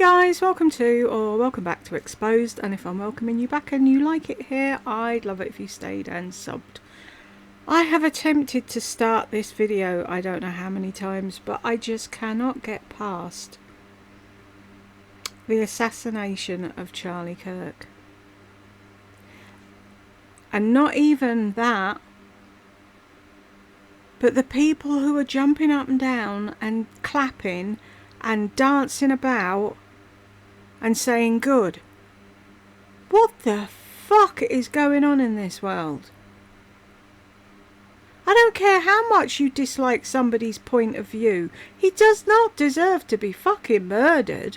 Guys, welcome back to Exposed, and if I'm welcoming you back and you like it here, I'd love it if you stayed and subbed. I have attempted to start this video I don't know how many times, but I just cannot get past the assassination of Charlie Kirk. And not even that, but the people who are jumping up and down and clapping and dancing about and saying good. What the fuck is going on in this world? I don't care how much you dislike somebody's point of view. He does not deserve to be fucking murdered.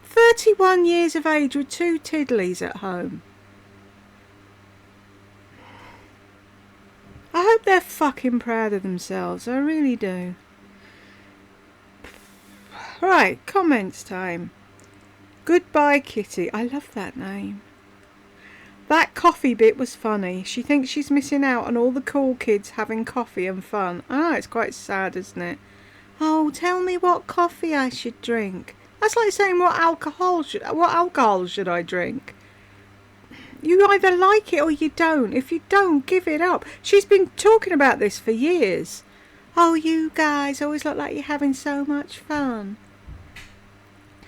31 years of age with 2 tiddlies at home. I hope they're fucking proud of themselves. I really do. Right, comments time. Goodbye Kitty. I love that name. That coffee bit was funny. She thinks she's missing out on all the cool kids having coffee and fun. Ah, it's quite sad, isn't it? Oh, tell me what coffee I should drink. That's like saying what alcohol should I drink? You either like it or you don't. If you don't, give it up. She's been talking about this for years. Oh, you guys always look like you're having so much fun.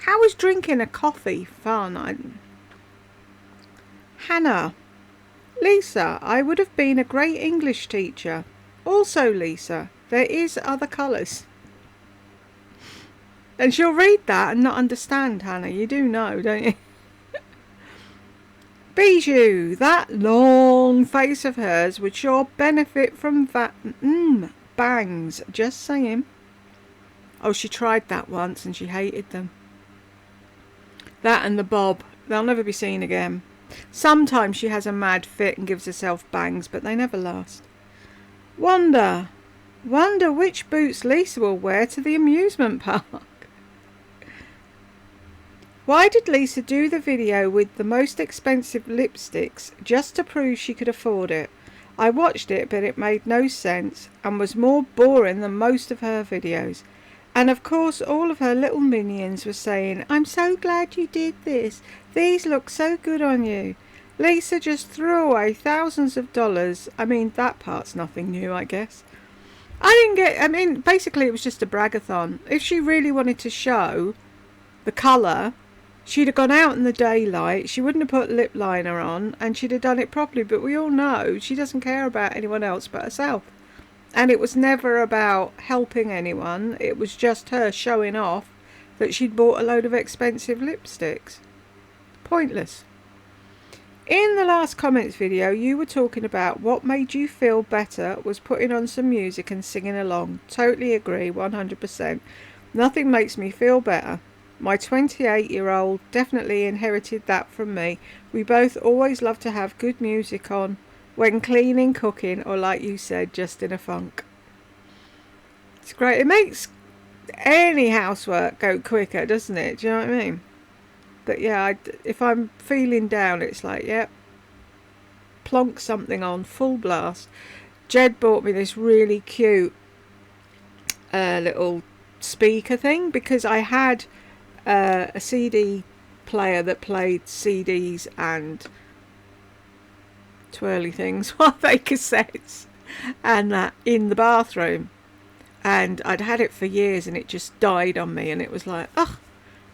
How is drinking a coffee fun? Hannah. Lisa, I would have been a great English teacher. Also, Lisa, there is other colours. And she'll read that and not understand, Hannah. You do know, don't you? Bijou, that long face of hers would sure benefit from that. Bangs, just saying. Oh, she tried that once and she hated them. That and the bob, they'll never be seen again. Sometimes she has a mad fit and gives herself bangs, but they never last. Wonder which boots Lisa will wear to the amusement park. Why did Lisa do the video with the most expensive lipsticks just to prove she could afford it? I watched it, but it made no sense and was more boring than most of her videos. And of course all of her little minions were saying, I'm so glad you did this. These look so good on you. Lisa just threw away thousands of dollars. I mean, that part's nothing new, I guess. Basically it was just a bragathon. If she really wanted to show the colour, she'd have gone out in the daylight, she wouldn't have put lip liner on, and she'd have done it properly. But we all know she doesn't care about anyone else but herself. And it was never about helping anyone. It was just her showing off that she'd bought a load of expensive lipsticks. Pointless. In the last comments video, you were talking about what made you feel better was putting on some music and singing along. Totally agree, 100%. Nothing makes me feel better. My 28-year-old definitely inherited that from me. We both always love to have good music on when cleaning, cooking, or like you said, just in a funk. It's great. It makes any housework go quicker, doesn't it? Do you know what I mean? But yeah, if I'm feeling down, it's like, yep, plonk something on, full blast. Jed bought me this really cute little speaker thing because I had a CD player that played CDs and twirly things, what are they, cassettes, and that in the bathroom, and I'd had it for years and it just died on me, and it was like, oh,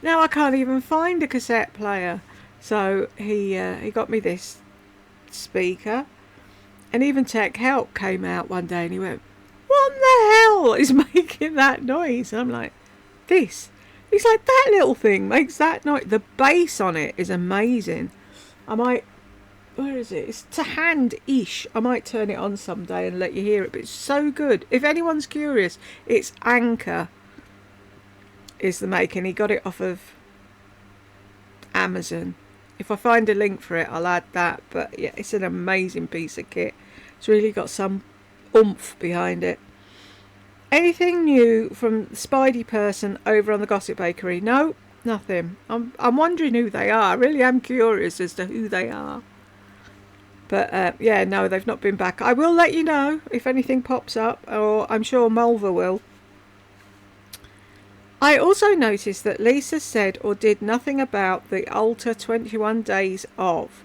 now I can't even find a cassette player. So he got me this speaker, and even Tech Help came out one day and he went, what the hell is making that noise? And I'm like, this. He's like, that little thing makes that noise. The bass on it is amazing. Where is it? It's to hand-ish. I might turn it on someday and let you hear it, but it's so good. If anyone's curious, it's Anchor is the make, and he got it off of Amazon. If I find a link for it, I'll add that. But yeah, it's an amazing piece of kit. It's really got some oomph behind it. Anything new from Spidey person over on the Gossip Bakery? No, nothing. I'm wondering who they are. I really am curious as to who they are. But yeah, no, they've not been back. I will let you know if anything pops up, or I'm sure Mulva will. I also noticed that Lisa said or did nothing about the Ulta 21 Days of.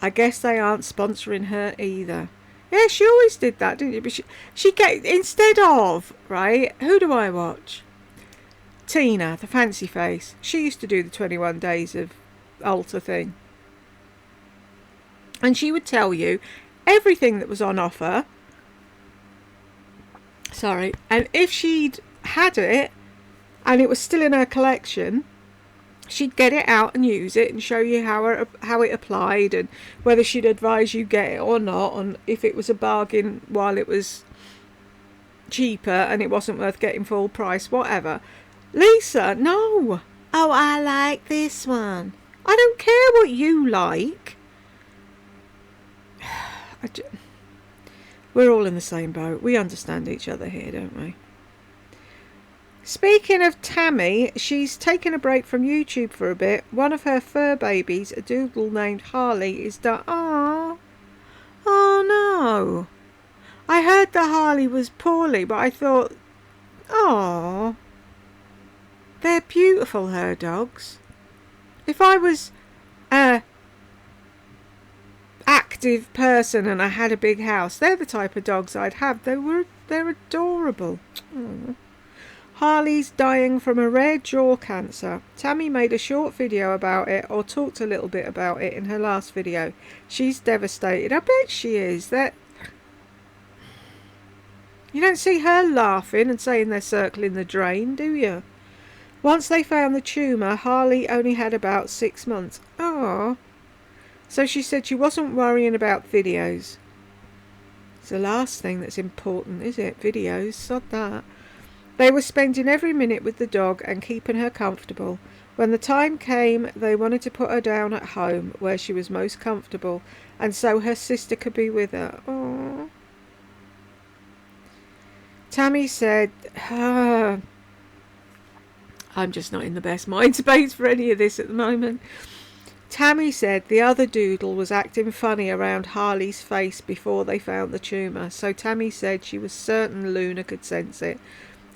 I guess they aren't sponsoring her either. Yeah, she always did that, didn't she? But she get, instead of, right, who do I watch? Tina, the fancy face. She used to do the 21 Days of Ulta thing. And she would tell you everything that was on offer. Sorry. And if she'd had it and it was still in her collection, she'd get it out and use it and show you how it applied and whether she'd advise you get it or not, and if it was a bargain while it was cheaper and it wasn't worth getting full price, whatever. Lisa, no. Oh, I like this one. I don't care what you like. We're all in the same boat. We understand each other here, don't we? Speaking of Tammy, she's taken a break from YouTube for a bit. One of her fur babies, a doodle named Harley, is done. Oh no. I heard that Harley was poorly, but I thought, oh, they're beautiful, her dogs. If I was a active person and I had a big house, they're the type of dogs I'd have. They're adorable. Aww. Harley's dying from a rare jaw cancer. Tammy made a short video about it, or talked a little bit about it in her last video. She's devastated. I bet she is. That you don't see her laughing and saying they're circling the drain, do you? Once they found the tumour, Harley only had about 6 months. Oh. So she said she wasn't worrying about videos. It's the last thing that's important, is it? Videos, sod that. They were spending every minute with the dog and keeping her comfortable. When the time came, they wanted to put her down at home, where she was most comfortable, and so her sister could be with her. Aww. Tammy said, I'm just not in the best mind space for any of this at the moment. Tammy said the other doodle was acting funny around Harley's face before they found the tumour, so Tammy said she was certain Luna could sense it.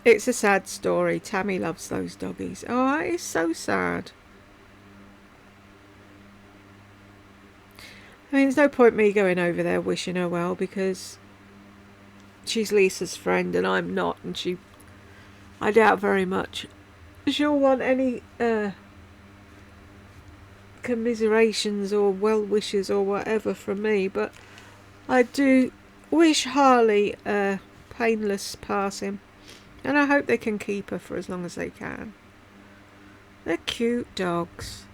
It's a sad story. Tammy loves those doggies. Oh, it is so sad. I mean, there's no point me going over there wishing her well, because she's Lisa's friend and I'm not, and I doubt very much she'll want any commiserations or well wishes or whatever from me, but I do wish Harley a painless passing, and I hope they can keep her for as long as they can. They're cute dogs.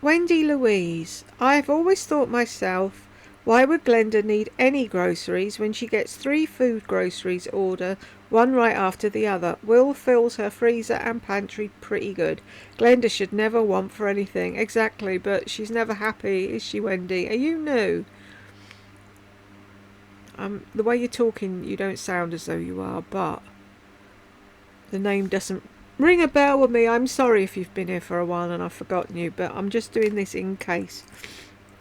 Wendy Louise, I've always thought myself, why would Glenda need any groceries when she gets 3 food groceries order, one right after the other? Will fills her freezer and pantry pretty good. Glenda should never want for anything. Exactly, but she's never happy, is she, Wendy? Are you new? The way you're talking, you don't sound as though you are, but the name doesn't ring a bell with me. I'm sorry if you've been here for a while and I've forgotten you, but I'm just doing this in case,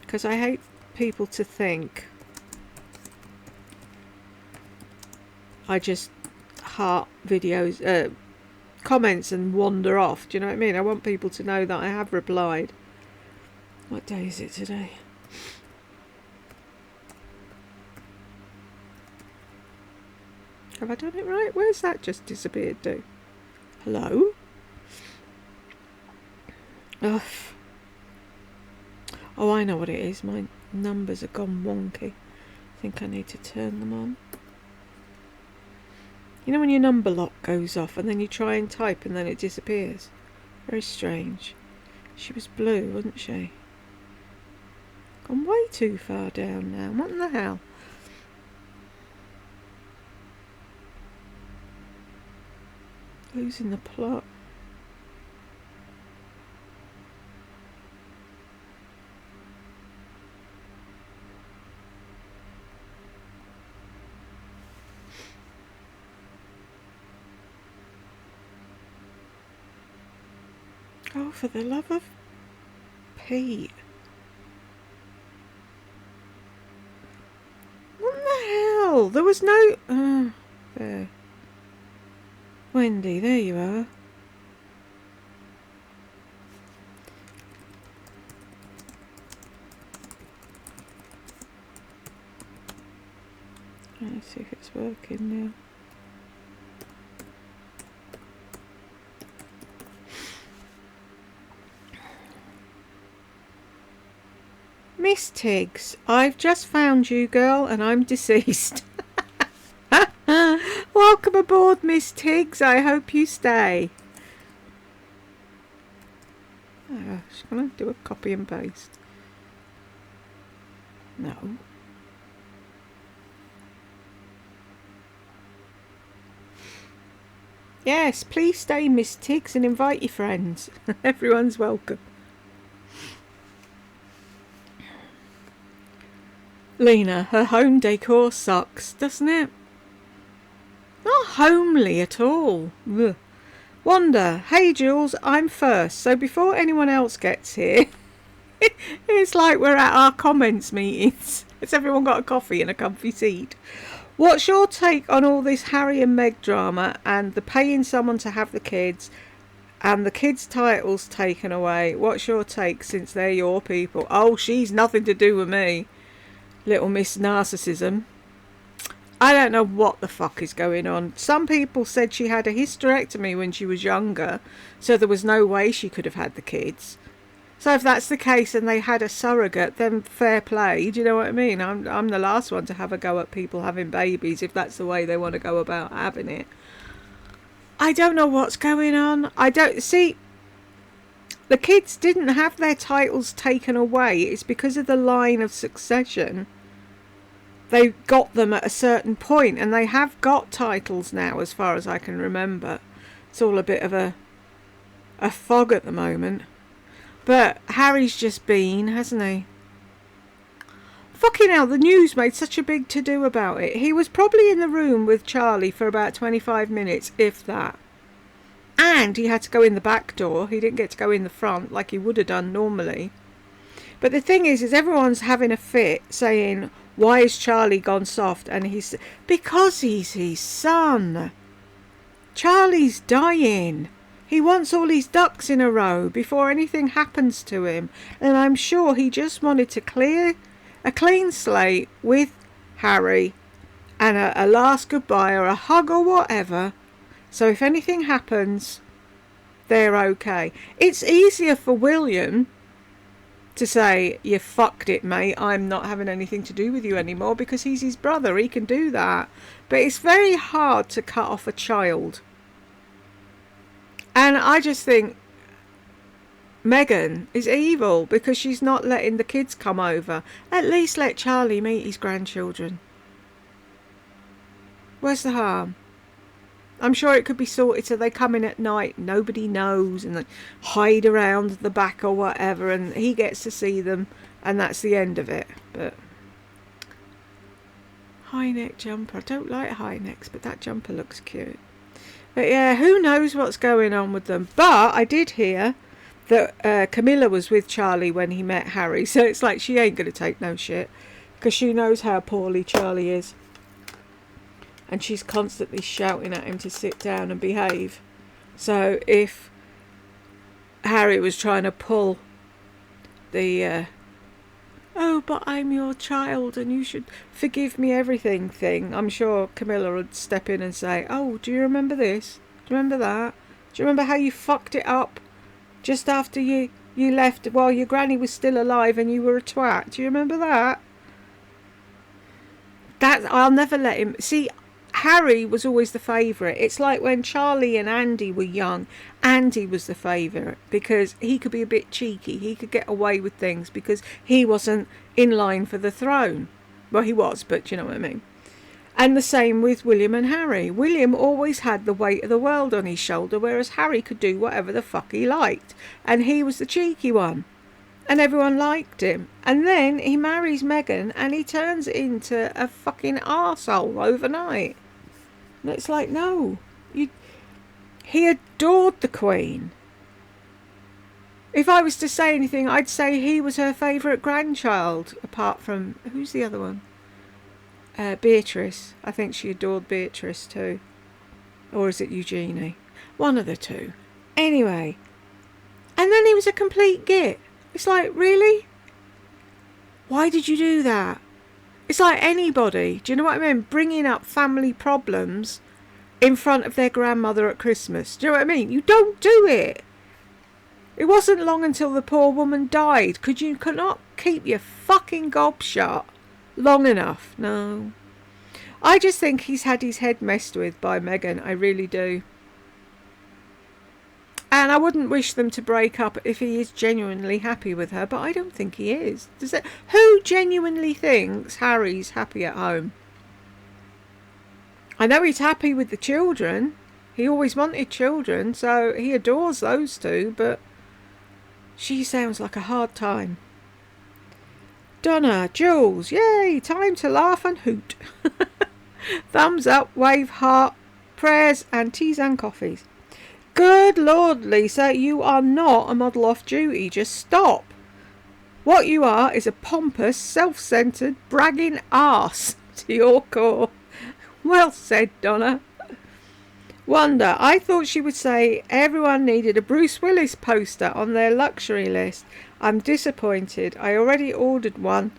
because I hate people to think I just heart videos, comments and wander off. Do you know what I mean? I want people to know that I have replied. What day is it today? Have I done it right? Where's that just disappeared to? Hello? Ugh. Oh, I know what it is. My numbers have gone wonky. I think I need to turn them on. You know when your number lock goes off and then you try and type and then it disappears? Very strange. She was blue, wasn't she? Gone way too far down now. What in the hell? Losing the plot. Oh, for the love of Pete. What the hell? There was no... there. Wendy, there you are. Let's see if it's working now. Miss Tiggs, I've just found you, girl, and I'm deceased. Welcome aboard, Miss Tiggs. I hope you stay. Oh, just gonna do a copy and paste. No. Yes, please stay, Miss Tiggs, and invite your friends. Everyone's welcome. Lena, her home decor sucks, doesn't it? Not homely at all. Ugh. Wanda, hey Jules, I'm first, so before anyone else gets here, it's like we're at our comments meetings. Has everyone got a coffee and a comfy seat? What's your take on all this Harry and Meg drama and the paying someone to have the kids and the kids' titles taken away? What's your take, since they're your people? Oh, she's nothing to do with me. Little Miss Narcissism. I don't know what the fuck is going on. Some people said she had a hysterectomy when she was younger, so there was no way she could have had the kids. So if that's the case and they had a surrogate, then fair play. Do you know what I mean? I'm the last one to have a go at people having babies if that's the way they want to go about having it. I don't know what's going on. I don't see. The kids didn't have their titles taken away. It's because of the line of succession. They got them at a certain point, and they have got titles now, as far as I can remember. It's all a bit of a fog at the moment. But Harry's just been, hasn't he? Fucking hell, the news made such a big to-do about it. He was probably in the room with Charlie for about 25 minutes, if that. And he had to go in the back door. He didn't get to go in the front like he would have done normally. But the thing is everyone's having a fit saying, why is Charlie gone soft? And he's... because he's his son. Charlie's dying. He wants all his ducks in a row before anything happens to him. And I'm sure he just wanted to clear a clean slate with Harry and a last goodbye or a hug or whatever. So if anything happens, they're okay. It's easier for William to say, you fucked it, mate, I'm not having anything to do with you anymore, because he's his brother. He can do that. But it's very hard to cut off a child. And I just think Megan is evil because she's not letting the kids come over. At least let Charlie meet his grandchildren. Where's the harm? I'm sure it could be sorted so they come in at night, nobody knows, and they hide around the back or whatever, and he gets to see them, and that's the end of it. But high neck jumper. I don't like high necks, but that jumper looks cute. But yeah, who knows what's going on with them. But I did hear that Camilla was with Charlie when he met Harry, so it's like she ain't going to take no shit, because she knows how poorly Charlie is. And she's constantly shouting at him to sit down and behave. So if Harry was trying to pull the oh, but I'm your child and you should forgive me everything thing, I'm sure Camilla would step in and say, oh, do you remember this? Do you remember that? Do you remember how you fucked it up just after you left while your granny was still alive and you were a twat? Do you remember that? That I'll never let him... See, Harry was always the favourite. It's like when Charlie and Andy were young, Andy was the favourite because he could be a bit cheeky. He could get away with things because he wasn't in line for the throne. Well, he was, but you know what I mean. And the same with William and Harry. William always had the weight of the world on his shoulder, whereas Harry could do whatever the fuck he liked. And he was the cheeky one. And everyone liked him. And then he marries Meghan and he turns into a fucking arsehole overnight. And it's like, no. He adored the Queen. If I was to say anything, I'd say he was her favourite grandchild, apart from... Who's the other one? Beatrice. I think she adored Beatrice too. Or is it Eugenie? One of the two. Anyway. And then he was a complete git. It's like, really? Why did you do that? It's like anybody, do you know what I mean? Bringing up family problems in front of their grandmother at Christmas. Do you know what I mean? You don't do it. It wasn't long until the poor woman died. You could not keep your fucking gob shut long enough. No. I just think he's had his head messed with by Meghan. I really do. And I wouldn't wish them to break up if he is genuinely happy with her, but I don't think he is. Who genuinely thinks Harry's happy at home? I know he's happy with the children. He always wanted children, so he adores those two, but she sounds like a hard time. Donna, Jules, yay, time to laugh and hoot. Thumbs up, wave, heart, prayers and teas and coffees. Good Lord, Lisa, you are not a model off duty. Just stop. What you are is a pompous, self-centred, bragging arse to your core. Well said, Donna. Wonder, I thought she would say everyone needed a Bruce Willis poster on their luxury list. I'm disappointed. I already ordered one.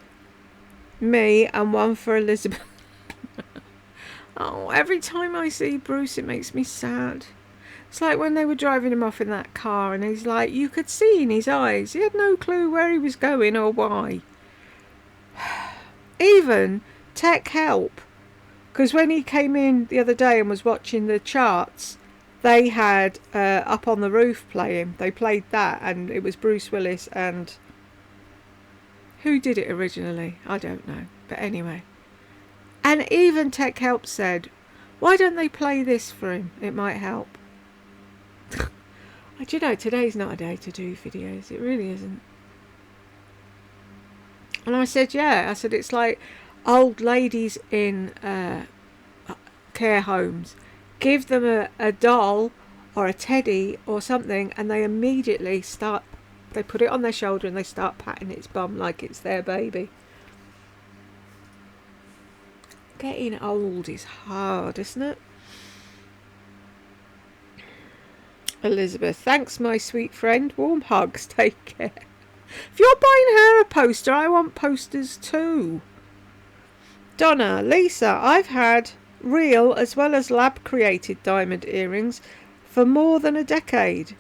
Me and one for Elizabeth. Oh, every time I see Bruce it makes me sad. It's like when they were driving him off in that car and he's like, you could see in his eyes, he had no clue where he was going or why. Even Tech Help, because when he came in the other day and was watching the charts, they had Up on the Roof playing. They played that and it was Bruce Willis and... who did it originally? I don't know. But anyway. And even Tech Help said, why don't they play this for him? It might help. Do you know, today's not a day to do videos. It really isn't. And I said, yeah. I said, it's like old ladies in care homes. Give them a doll or a teddy or something and they immediately start, they put it on their shoulder and they start patting its bum like it's their baby. Getting old is hard, isn't it? Elizabeth, thanks my sweet friend. Warm hugs. Take care. If you're buying her a poster, I want posters too. Donna, Lisa, I've had real as well as lab created diamond earrings for more than a decade.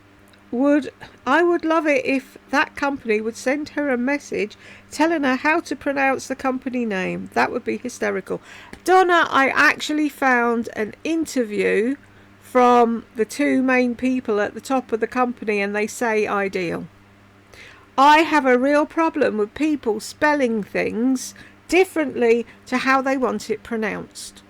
I would love it if that company would send her a message telling her how to pronounce the company name. That would be hysterical. Donna, I actually found an interview from the two main people at the top of the company and they say ideal. I have a real problem with people spelling things differently to how they want it pronounced.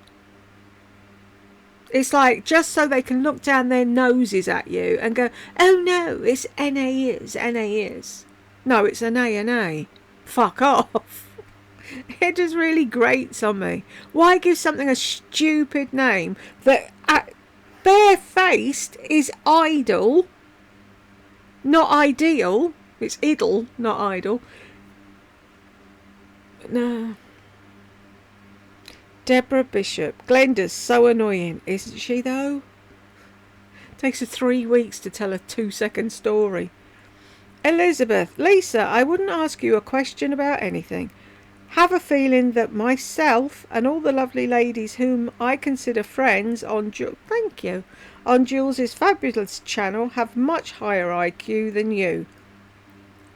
It's like just so they can look down their noses at you and go, oh no, it's N-A-is, N-A-is. No, it's an A. Fuck off. It just really grates on me. Why give something a stupid name that barefaced is idle, not ideal. It's idle, not idle. No. Deborah Bishop. Glenda's so annoying, isn't she though? Takes her 3 weeks to tell a 2-second story. Elizabeth. Lisa, I wouldn't ask you a question about anything. Have a feeling that myself and all the lovely ladies whom I consider friends on thank you, on Jules's fabulous channel have much higher IQ than you.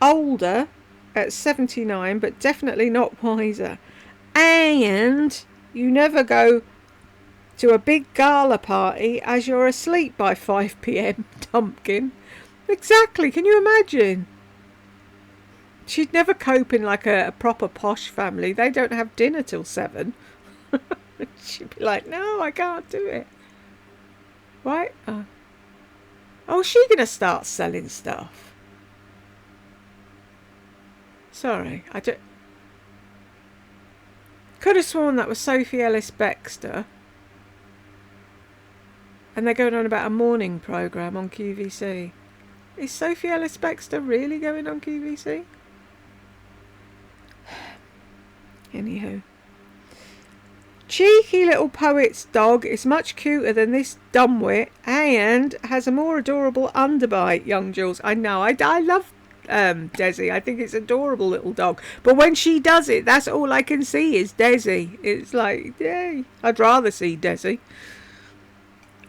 Older at 79, but definitely not wiser. And you never go to a big gala party as you're asleep by 5 p.m, Dumpkin. Exactly, can you imagine? She'd never cope in like a proper posh family. They don't have dinner till 7. She'd be like, no, I can't do it. Right? Oh, she's going to start selling stuff. Sorry, I could have sworn that was Sophie Ellis-Bextor. And they're going on about a morning programme on QVC. Is Sophie Ellis-Bextor really going on QVC? Anywho. cheeky little poet's dog is much cuter than this dumbwit and has a more adorable underbite, young Jules. I know, I love Desi. I think it's adorable little dog. But when she does it, that's all I can see is Desi. It's like, yay. I'd rather see Desi.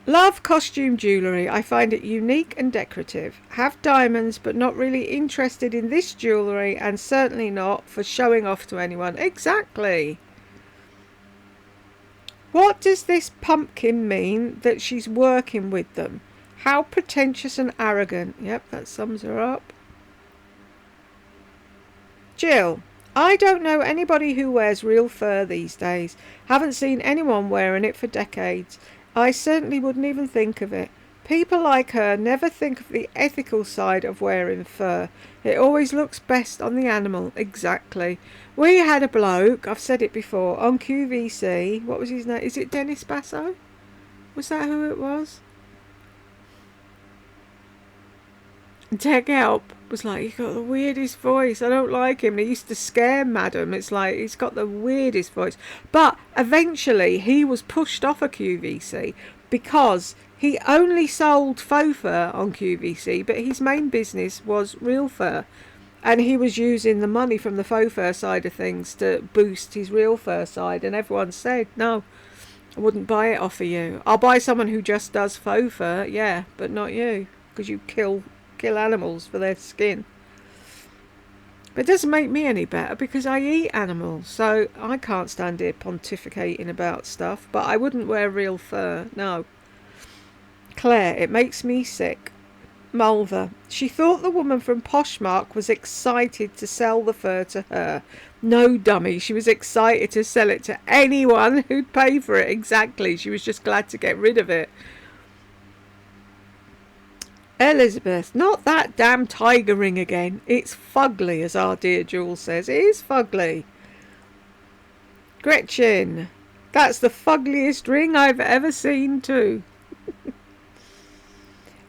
Love costume jewellery. I find it unique and decorative. Have diamonds, but not really interested in this jewellery, and certainly not for showing off to anyone. Exactly. What does this pumpkin mean that she's working with them? How pretentious and arrogant. Yep, that sums her up. Jill, I don't know anybody who wears real fur these days. Haven't seen anyone wearing it for decades. I certainly wouldn't even think of it. People like her never think of the ethical side of wearing fur. It always looks best on the animal. Exactly. We had a bloke, I've said it before, on QVC. What was his name? Is it Dennis Basso? Was that who it was? Tech Help was like, he's got the weirdest voice. I don't like him. He used to scare Madam. It's like, he's got the weirdest voice. But eventually he was pushed off of QVC because he only sold faux fur on QVC, but his main business was real fur. And he was using the money from the faux fur side of things to boost his real fur side. And everyone said, no, I wouldn't buy it off of you. I'll buy someone who just does faux fur, yeah, but not you, because you kill animals for their skin. But it doesn't make me any better because I eat animals, so I can't stand here pontificating about stuff. But I wouldn't wear real fur, no. Claire, it makes me sick. Mulver, she thought the woman from Poshmark was excited to sell the fur to her. No, dummy, she was excited to sell it to anyone who'd pay for it. Exactly, she was just glad to get rid of it. Elizabeth, not that damn tiger ring again. It's fugly, as our dear Jules says. It is fugly. Gretchen, that's the fuggliest ring I've ever seen too.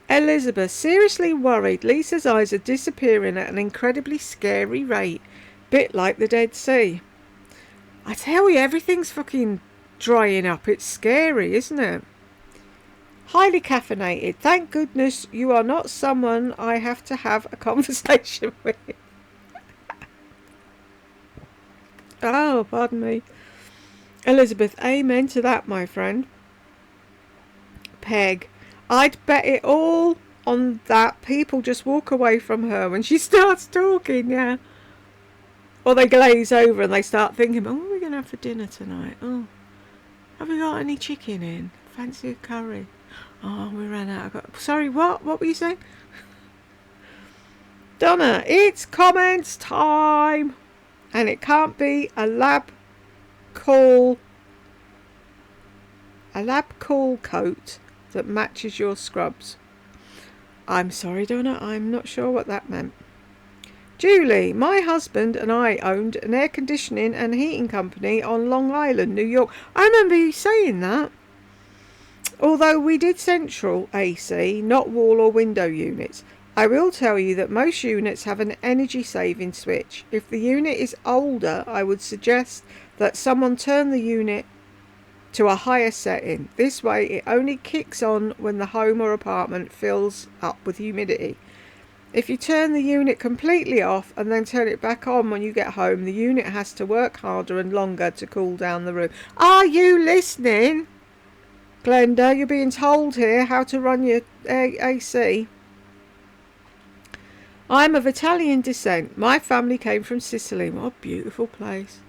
Elizabeth, seriously worried. Lisa's eyes are disappearing at an incredibly scary rate. Bit like the Dead Sea. I tell you, everything's fucking drying up. It's scary, isn't it? Highly caffeinated. Thank goodness you are not someone I have to have a conversation with. Oh, pardon me. Elizabeth, amen to that, my friend. Peg, I'd bet it all on that people just walk away from her when she starts talking, yeah. Or they glaze over and they start thinking, oh, what are we going to have for dinner tonight? Oh, have we got any chicken in? Fancy a curry? Oh, we ran out. Sorry, what? What were you saying? Donna, it's comments time. And it can't be a lab cool coat that matches your scrubs. I'm sorry, Donna. I'm not sure what that meant. Julie, my husband and I owned an air conditioning and heating company on Long Island, New York. I remember you saying that. Although we did central AC, not wall or window units. I will tell you that most units have an energy saving switch. If the unit is older, I would suggest that someone turn the unit to a higher setting. This way it only kicks on when the home or apartment fills up with humidity. If you turn the unit completely off and then turn it back on when you get home, the unit has to work harder and longer to cool down the room. Are you listening? Glenda, you're being told here how to run your AC. I'm of Italian descent. My family came from Sicily. What a beautiful place.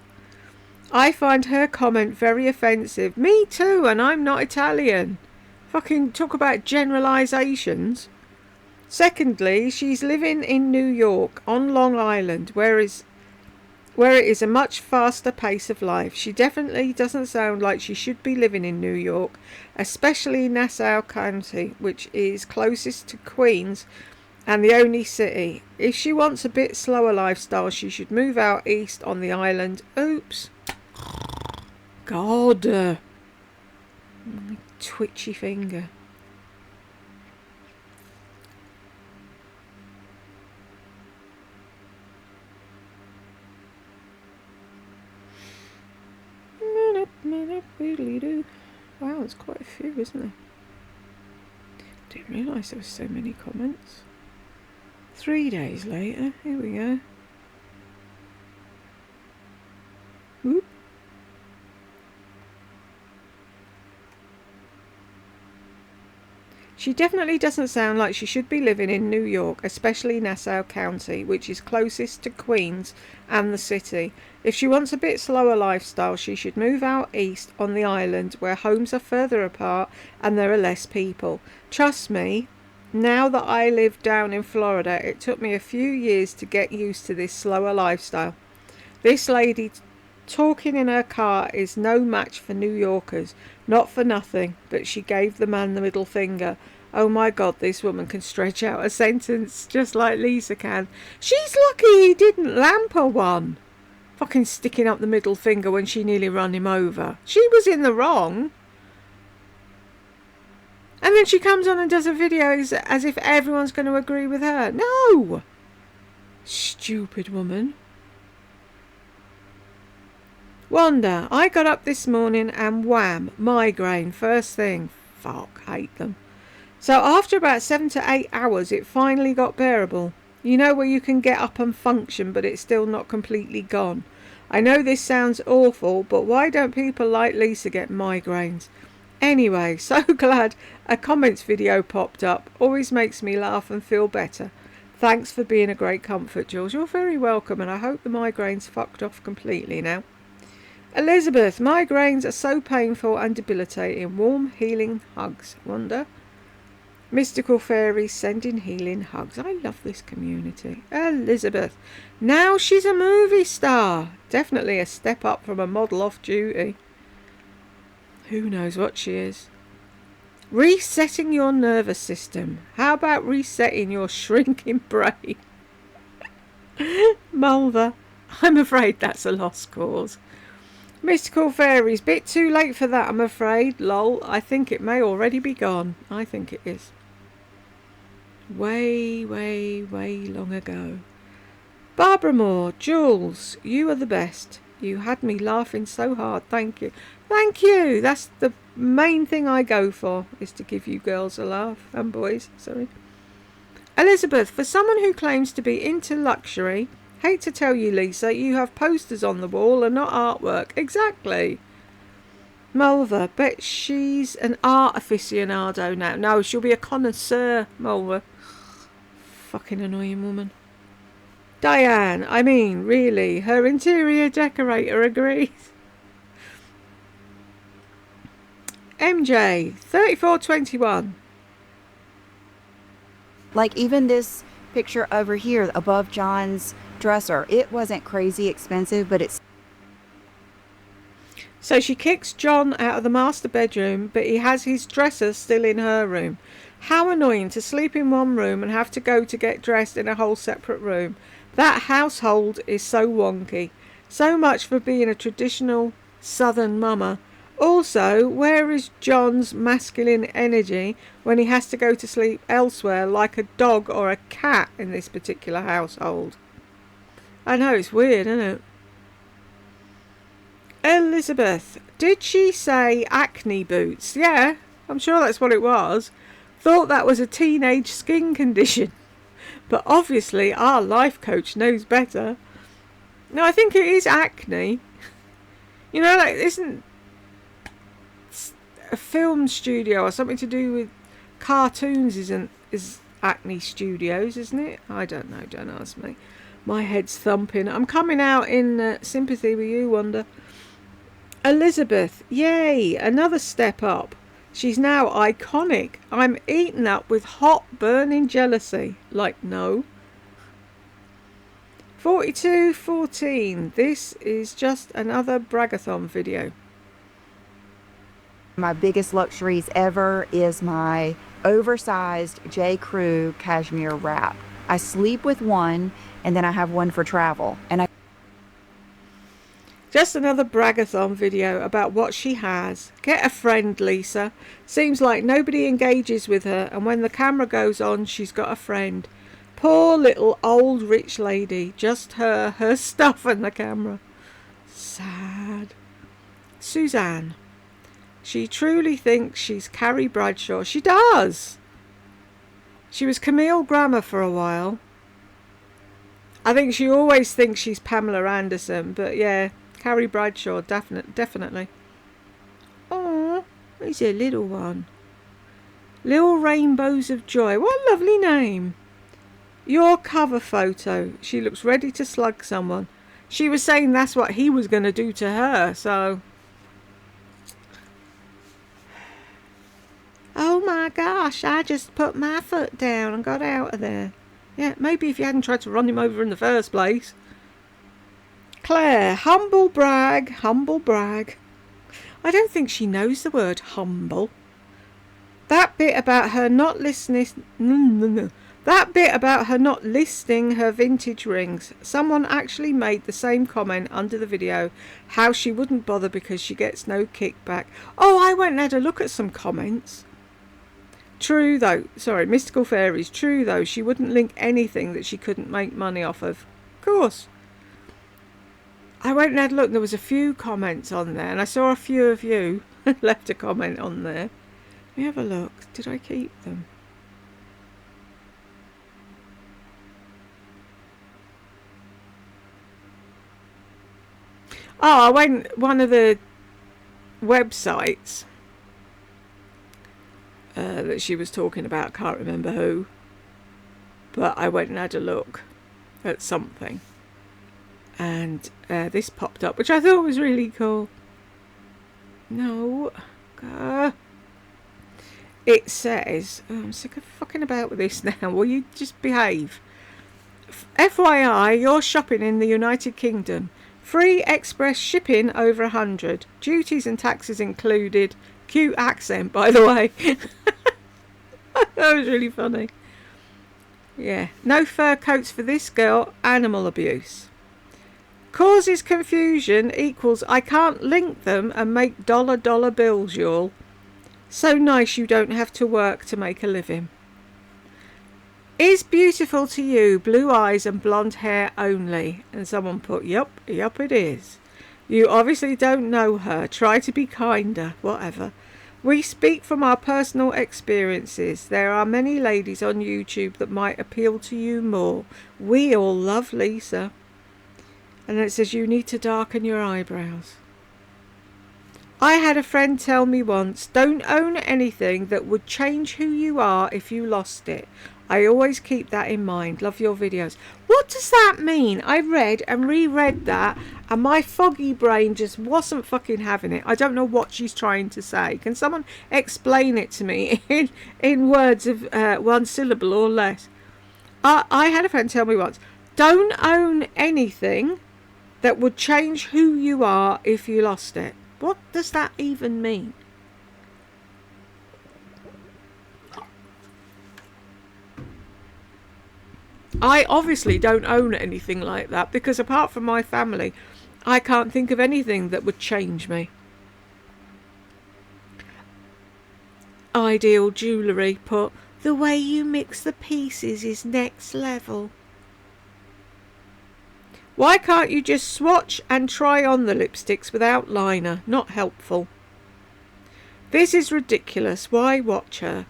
I find her comment very offensive. Me too, and I'm not Italian. Fucking talk about generalisations. Secondly, she's living in New York, on Long Island, where it is a much faster pace of life. She definitely doesn't sound like she should be living in New York, especially Nassau County, which is closest to Queens and the only city. If she wants a bit slower lifestyle, she should move out east on the island. Oops. God. Twitchy finger. Doodly doo. Wow, there's quite a few, isn't there? Didn't realise there were so many comments. 3 days later, here we go. Whoop. She definitely doesn't sound like she should be living in New York, especially Nassau County, which is closest to Queens and the city. If she wants a bit slower lifestyle, she should move out east on the island where homes are further apart and there are less people. Trust me, now that I live down in Florida, it took me a few years to get used to this slower lifestyle. This lady talking in her car is no match for New Yorkers. Not for nothing, but she gave the man the middle finger. Oh my God, this woman can stretch out a sentence just like Lisa can. She's lucky he didn't lamp her one. Fucking sticking up the middle finger when she nearly run him over. She was in the wrong. And then she comes on and does a video as if everyone's going to agree with her. No! Stupid woman. Wanda, I got up this morning and wham, migraine, first thing. Fuck, hate them. So after about 7 to 8 hours, it finally got bearable. You know where you can get up and function, but it's still not completely gone. I know this sounds awful, but why don't people like Lisa get migraines? Anyway, so glad a comments video popped up. Always makes me laugh and feel better. Thanks for being a great comfort, Jules. You're very welcome, and I hope the migraine's fucked off completely now. Elizabeth, migraines are so painful and debilitating. Warm, healing hugs. Wanda. Mystical fairies sending healing hugs. I love this community. Elizabeth. Now she's a movie star. Definitely a step up from a model off duty. Who knows what she is? Resetting your nervous system. How about resetting your shrinking brain? Mulver. I'm afraid that's a lost cause. Mystical fairies, bit too late for that, I'm afraid. Lol, I think it may already be gone. I think it is. Way, way, way long ago. Barbara Moore, Jules, you are the best. You had me laughing so hard. Thank you. Thank you. That's the main thing I go for, is to give you girls a laugh. And boys, sorry. Elizabeth, for someone who claims to be into luxury, hate to tell you, Lisa, you have posters on the wall and not artwork. Exactly. Mulver, bet she's an art aficionado now. No, she'll be a connoisseur, Mulver. Fucking annoying woman. Diane, I mean, really, her interior decorator agrees. MJ, 3421. Like even this picture over here above John's dresser, it wasn't crazy expensive, but it's... So she kicks John out of the master bedroom, but he has his dresser still in her room. How annoying to sleep in one room and have to go to get dressed in a whole separate room. That household is so wonky. So much for being a traditional southern mama. Also, where is John's masculine energy when he has to go to sleep elsewhere like a dog or a cat in this particular household? I know, it's weird, isn't it? Elizabeth, did she say acne boots? Yeah, I'm sure that's what it was. Thought that was a teenage skin condition. But obviously our life coach knows better. No, I think it is acne. You know, like, isn't a film studio or something to do with cartoons is Acne Studios, isn't it? I don't know, don't ask me. My head's thumping. I'm coming out in sympathy with you, Wanda. Elizabeth, yay, another step up. She's now iconic. I'm eaten up with hot, burning jealousy. Like, no. 4214. This is just another bragathon video. My biggest luxuries ever is my oversized J. Crew cashmere wrap. I sleep with one, and then I have one for travel. And just another bragathon video about what she has. Get a friend, Lisa. Seems like nobody engages with her, and when the camera goes on, she's got a friend. Poor little old rich lady. Just her stuff and the camera. Sad. Suzanne. She truly thinks she's Carrie Bradshaw. She does. She was Camille Grammer for a while. I think she always thinks she's Pamela Anderson, but yeah, Carrie Bradshaw, definitely. Oh, he's a little one. Little Rainbows of Joy. What a lovely name. Your cover photo. She looks ready to slug someone. She was saying that's what he was going to do to her, so... Oh my gosh, I just put my foot down and got out of there. Yeah, maybe if you hadn't tried to run him over in the first place. Claire, humble brag, humble brag. I don't think she knows the word humble. That bit about her not listening... That bit about her not listing her vintage rings. Someone actually made the same comment under the video, how she wouldn't bother because she gets no kickback. Oh, I went and had a look at some comments. True though, sorry, Mystical Fairies, true though, she wouldn't link anything that she couldn't make money off of. Of course. I went and had a look and there was a few comments on there, and I saw a few of you left a comment on there. Let me have a look. Did I keep them? Oh, I went one of the websites that she was talking about. Can't remember who, but I went and had a look at something, and this popped up, which I thought was really cool. No, it says, oh, I'm sick of fucking about with this now. Will you just behave? FYI, you're shopping in the United Kingdom. Free express shipping over 100. Duties and taxes included. Cute accent, by the way. That was really funny. Yeah. No fur coats for this girl. Animal abuse. Causes confusion equals I can't link them and make dollar bills, y'all. So nice you don't have to work to make a living. Is beautiful to you, blue eyes and blonde hair only. And someone put, yup it is. You obviously don't know her. Try to be kinder, whatever. We speak from our personal experiences. There are many ladies on YouTube that might appeal to you more. We all love Lisa. And then it says you need to darken your eyebrows. I had a friend tell me once, don't own anything that would change who you are if you lost it. I always keep that in mind. Love your videos. What does that mean? I read and reread that and my foggy brain just wasn't fucking having it. I don't know what she's trying to say. Can someone explain it to me in words of one syllable or less? I had a friend tell me once, don't own anything that would change who you are if you lost it. What does that even mean? I obviously don't own anything like that because apart from my family, I can't think of anything that would change me. Ideal Jewellery put, the way you mix the pieces is next level. Why can't you just swatch and try on the lipsticks without liner? Not helpful. This is ridiculous. Why watch her?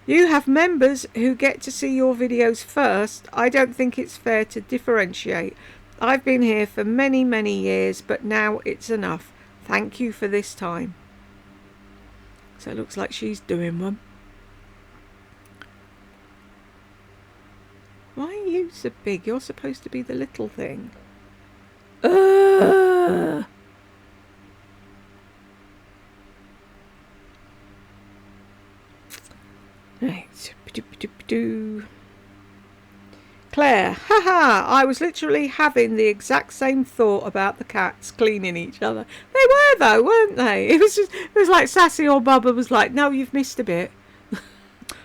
You have members who get to see your videos first. I don't think it's fair to differentiate. I've been here for many, many years, but now it's enough. Thank you for this time. So it looks like she's doing one. Why are you so big? You're supposed to be the little thing. Right. Claire, haha, I was literally having the exact same thought about the cats cleaning each other. They were though, weren't they? It was like Sassy or Bubba was like, no, you've missed a bit.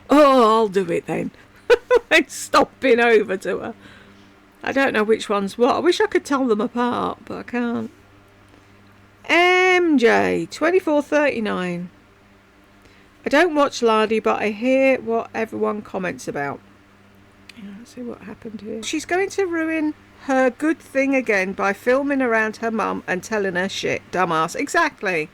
Oh, I'll do it then. And stomping over to her. I don't know which one's what. I wish I could tell them apart, but I can't. MJ 2439. I don't watch Lardy, but I hear what everyone comments about. Yeah, let's see what happened here. She's going to ruin her good thing again by filming around her mum and telling her shit. Dumbass. Exactly.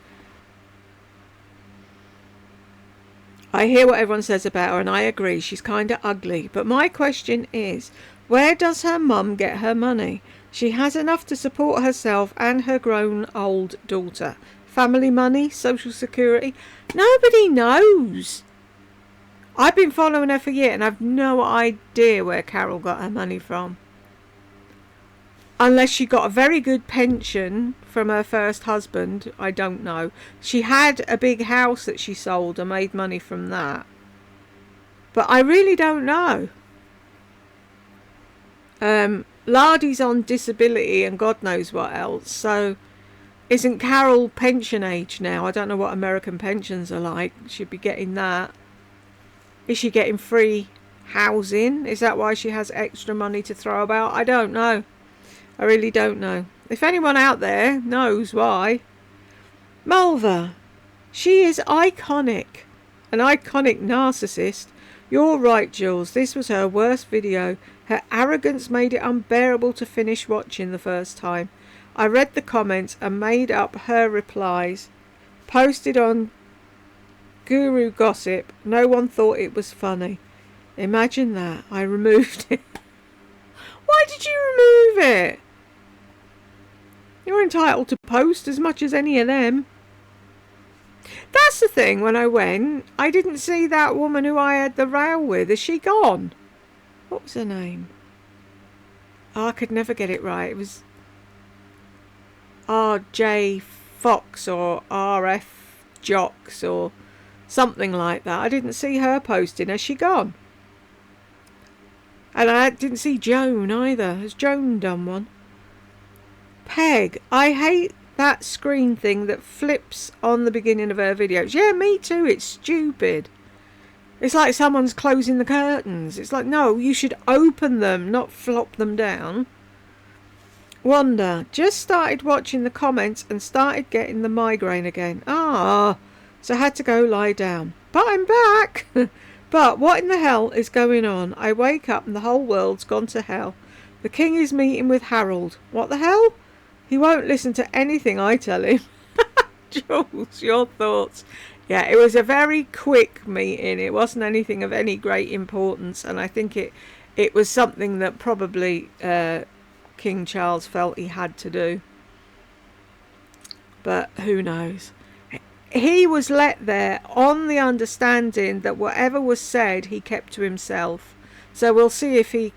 I hear what everyone says about her and I agree, she's kind of ugly. But my question is, where does her mum get her money? She has enough to support herself and her grown old daughter. Family money, social security, nobody knows. I've been following her for years and I've no idea where Carol got her money from. Unless she got a very good pension from her first husband, I don't know. She had a big house that she sold and made money from that. But I really don't know. Lardy's on disability and God knows what else. So isn't Carol pension age now? I don't know what American pensions are like. She'd be getting that. Is she getting free housing? Is that why she has extra money to throw about? I don't know. I really don't know. If anyone out there knows why. Mulva. She is iconic. An iconic narcissist. You're right, Jules. This was her worst video. Her arrogance made it unbearable to finish watching the first time. I read the comments and made up her replies. Posted on Guru Gossip. No one thought it was funny. Imagine that. I removed it. Why did you remove it? You're entitled to post as much as any of them. That's the thing, when I went, I didn't see that woman who I had the row with. Is she gone? What was her name? Oh, I could never get it right. It was RJ Fox or RF Jocks or something like that. I didn't see her posting. Has she gone? And I didn't see Joan either. Has Joan done one? Peg, I hate that screen thing that flips on the beginning of her videos. Yeah, me too. It's stupid. It's like someone's closing the curtains. It's like, no, you should open them, not flop them down. Wanda, just started watching the comments and started getting the migraine again. So I had to go lie down. But I'm back. But what in the hell is going on? I wake up and the whole world's gone to hell. The king is meeting with Harold. What the hell? He won't listen to anything I tell him. Jules, your thoughts? Yeah, it was a very quick meeting. It wasn't anything of any great importance. And I think it was something that probably King Charles felt he had to do. But who knows? He was let there on the understanding that whatever was said, he kept to himself. So we'll see if he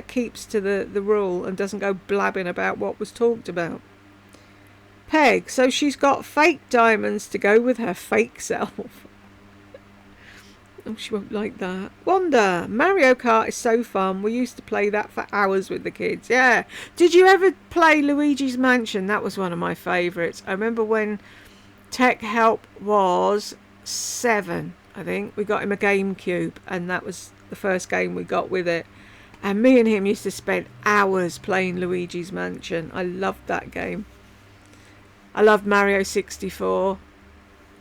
keeps to the rule and doesn't go blabbing about what was talked about. Peg, so she's got fake diamonds to go with her fake self. Oh, she won't like that. Wanda, Mario Kart is so fun. We used to play that for hours with the kids. Yeah. Did you ever play Luigi's Mansion? That was one of my favourites. I remember when Tech Help was 7, I think. We got him a GameCube and that was the first game we got with it. And me and him used to spend hours playing Luigi's Mansion. I loved that game. I loved Mario 64.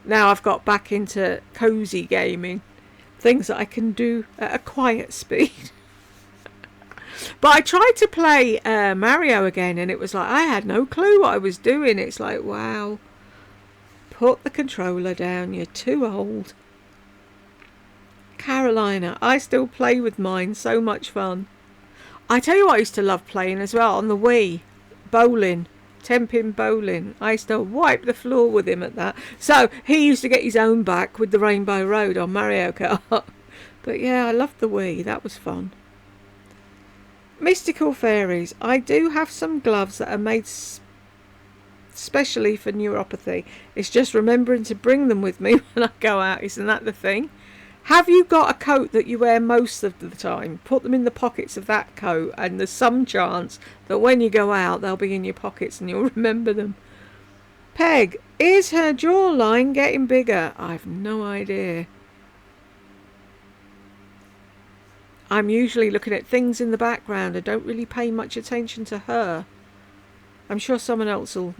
Now I've got back into cozy gaming. Things that I can do at a quiet speed. But I tried to play Mario again and it was like I had no clue what I was doing. It's like, wow. Put the controller down. You're too old. Carolina, I still play with mine. So much fun. I tell you what I used to love playing as well on the Wii. Bowling. 10-pin bowling. I used to wipe the floor with him at that. So he used to get his own back with the Rainbow Road on Mario Kart. But yeah, I loved the Wii. That was fun. Mystical Fairies. I do have some gloves that are made specially for neuropathy. It's just remembering to bring them with me when I go out. Isn't that the thing? Have you got a coat that you wear most of the time? Put them in the pockets of that coat and there's some chance that when you go out they'll be in your pockets and you'll remember them. Peg, is her jawline getting bigger? I've no idea. I'm usually looking at things in the background. I don't really pay much attention to her. I'm sure someone else will,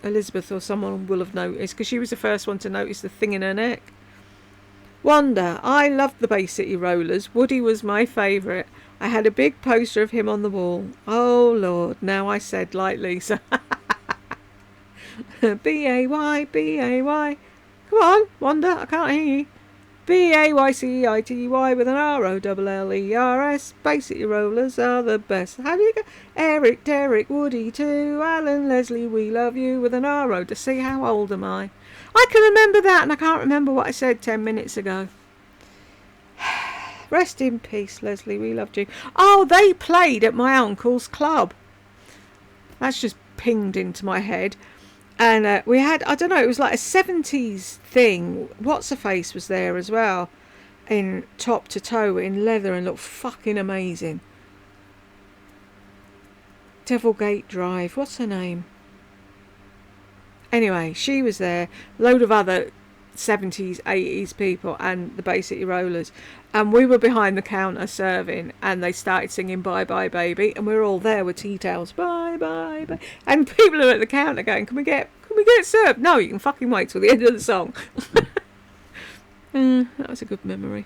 Elizabeth or someone will have noticed because she was the first one to notice the thing in her neck. Wanda, I loved the Bay City Rollers. Woody was my favourite. I had a big poster of him on the wall. Oh, Lord. Now I said lightly. So B-A-Y, B-A-Y. Come on, Wanda. I can't hear you. BAYCEITY with an ROLLERS. Basically rollers are the best. How do you go? Eric, Derek, Woody too. Alan, Leslie, we love you with an RO. To see how old am I? I can remember that, and I can't remember what I said 10 minutes ago. Rest in peace, Leslie, we loved you. Oh, they played at my uncle's club. That's just pinged into my head. And we had, I don't know, it was like a 70s thing. What's-her-face was there as well, in top to toe in leather, and looked fucking amazing. Devilgate Drive, what's her name? Anyway, she was there. Load of other 70s, 80s people, and the Basically Rollers. And we were behind the counter serving, and they started singing Bye Bye Baby, and we were all there with tea towels. Bye Bye Bye. And people are at the counter going, can we get served? No, you can fucking wait till the end of the song. That was a good memory.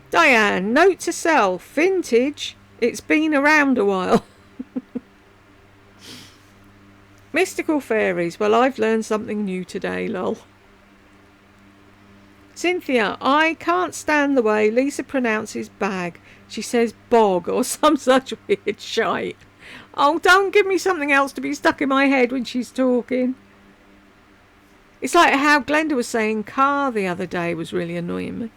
Diane, note to self, vintage, it's been around a while. Mystical fairies, well, I've learned something new today, lol. Cynthia, I can't stand the way Lisa pronounces bag. She says bog or some such weird shite. Oh, don't give me something else to be stuck in my head when she's talking. It's like how Glenda was saying car the other day was really annoying me.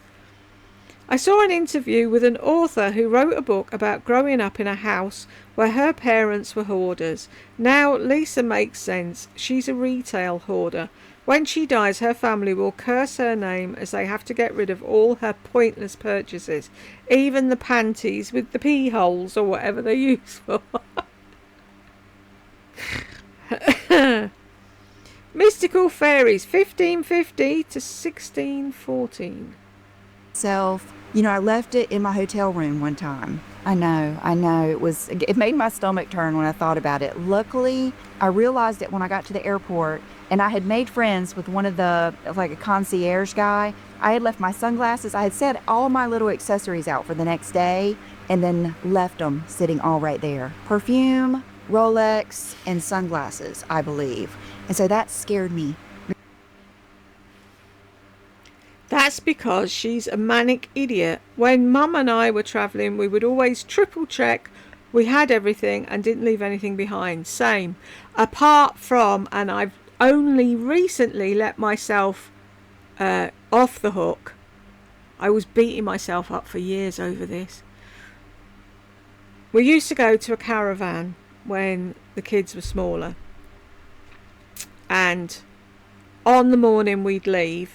I saw an interview with an author who wrote a book about growing up in a house where her parents were hoarders. Now Lisa makes sense. She's a retail hoarder. When she dies, her family will curse her name as they have to get rid of all her pointless purchases, even the panties with the pee holes or whatever they're used for. Mystical fairies, 1550 to 1614. I left it in my hotel room one time. I know. It made my stomach turn when I thought about it. Luckily, I realized it when I got to the airport, and I had made friends with one of the, like a concierge guy. I had left my sunglasses. I had set all my little accessories out for the next day, and then left them sitting all right there. Perfume, Rolex, and sunglasses, I believe. And so that scared me. That's because she's a manic idiot. When Mum and I were travelling, we would always triple check we had everything and didn't leave anything behind. Same. Apart from, and I've only recently let myself off the hook. I was beating myself up for years over this. We used to go to a caravan when the kids were smaller. And on the morning we'd leave,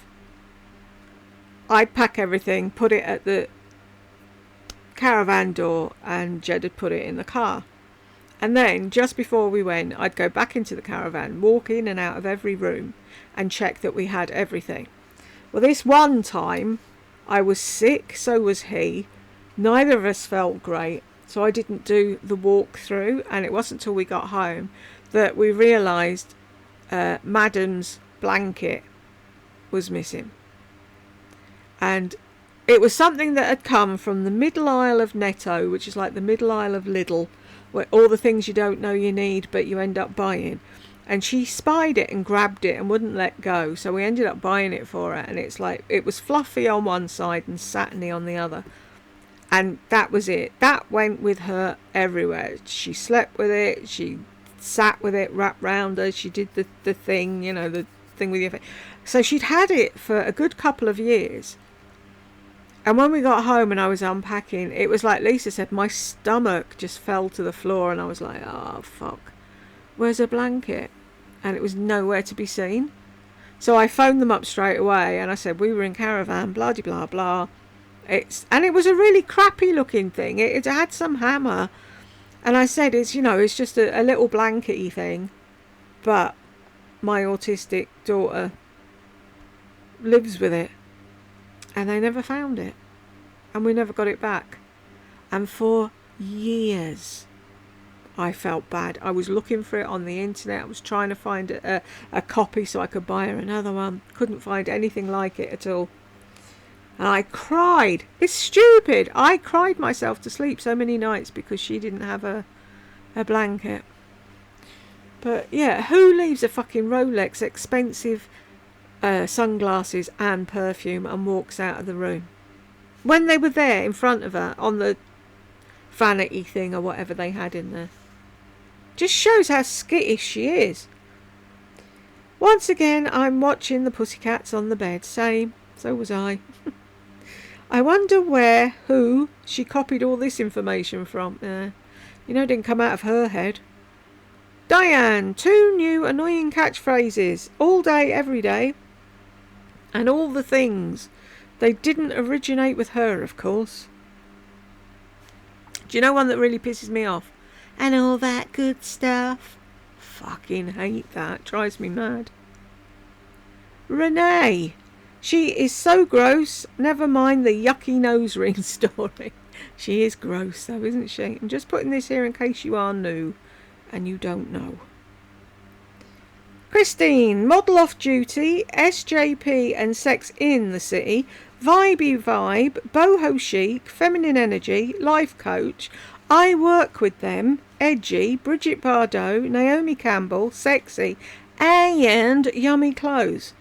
I'd pack everything, put it at the caravan door, and Jed would put it in the car. And then, just before we went, I'd go back into the caravan, walk in and out of every room, and check that we had everything. Well, this one time, I was sick, so was he. Neither of us felt great, so I didn't do the walk through, and it wasn't until we got home that we realised Madam's blanket was missing. And it was something that had come from the middle aisle of Netto, which is like the middle aisle of Lidl, where all the things you don't know you need but you end up buying. And she spied it and grabbed it and wouldn't let go, so we ended up buying it for her. And it's like, it was fluffy on one side and satiny on the other, and that was it. That went with her everywhere. She slept with it, she sat with it wrapped round her, she did the thing, the thing with your face. So she'd had it for a good couple of years. And when we got home and I was unpacking, it was like Lisa said, my stomach just fell to the floor, and I was like, oh, fuck. Where's her blanket? And it was nowhere to be seen. So I phoned them up straight away, and I said, we were in caravan, blah, blah, blah. And it was a really crappy looking thing. It had some hammer. And I said, it's just a little blankety thing. But my autistic daughter lives with it. And they never found it. And we never got it back. And for years, I felt bad. I was looking for it on the internet. I was trying to find a copy so I could buy her another one. Couldn't find anything like it at all. And I cried. It's stupid. I cried myself to sleep so many nights because she didn't have a blanket. But yeah, who leaves a fucking Rolex expensive sunglasses and perfume and walks out of the room. When they were there in front of her on the vanity thing or whatever they had in there. Just shows how skittish she is. Once again, I'm watching the pussycats on the bed. Same. So was I. I wonder who she copied all this information from. It didn't come out of her head. Diane, 2 new annoying catchphrases. All day, every day. And all the things. They didn't originate with her, of course. Do you know one that really pisses me off? And all that good stuff. Fucking hate that. Drives me mad. Renee. She is so gross. Never mind the yucky nose ring story. She is gross though, isn't she? I'm just putting this here in case you are new and you don't know. Christine, model off duty, SJP and sex in the city, vibey vibe, boho chic, feminine energy, life coach. I work with them, edgy, Bridget Bardot, Naomi Campbell, sexy, and yummy clothes.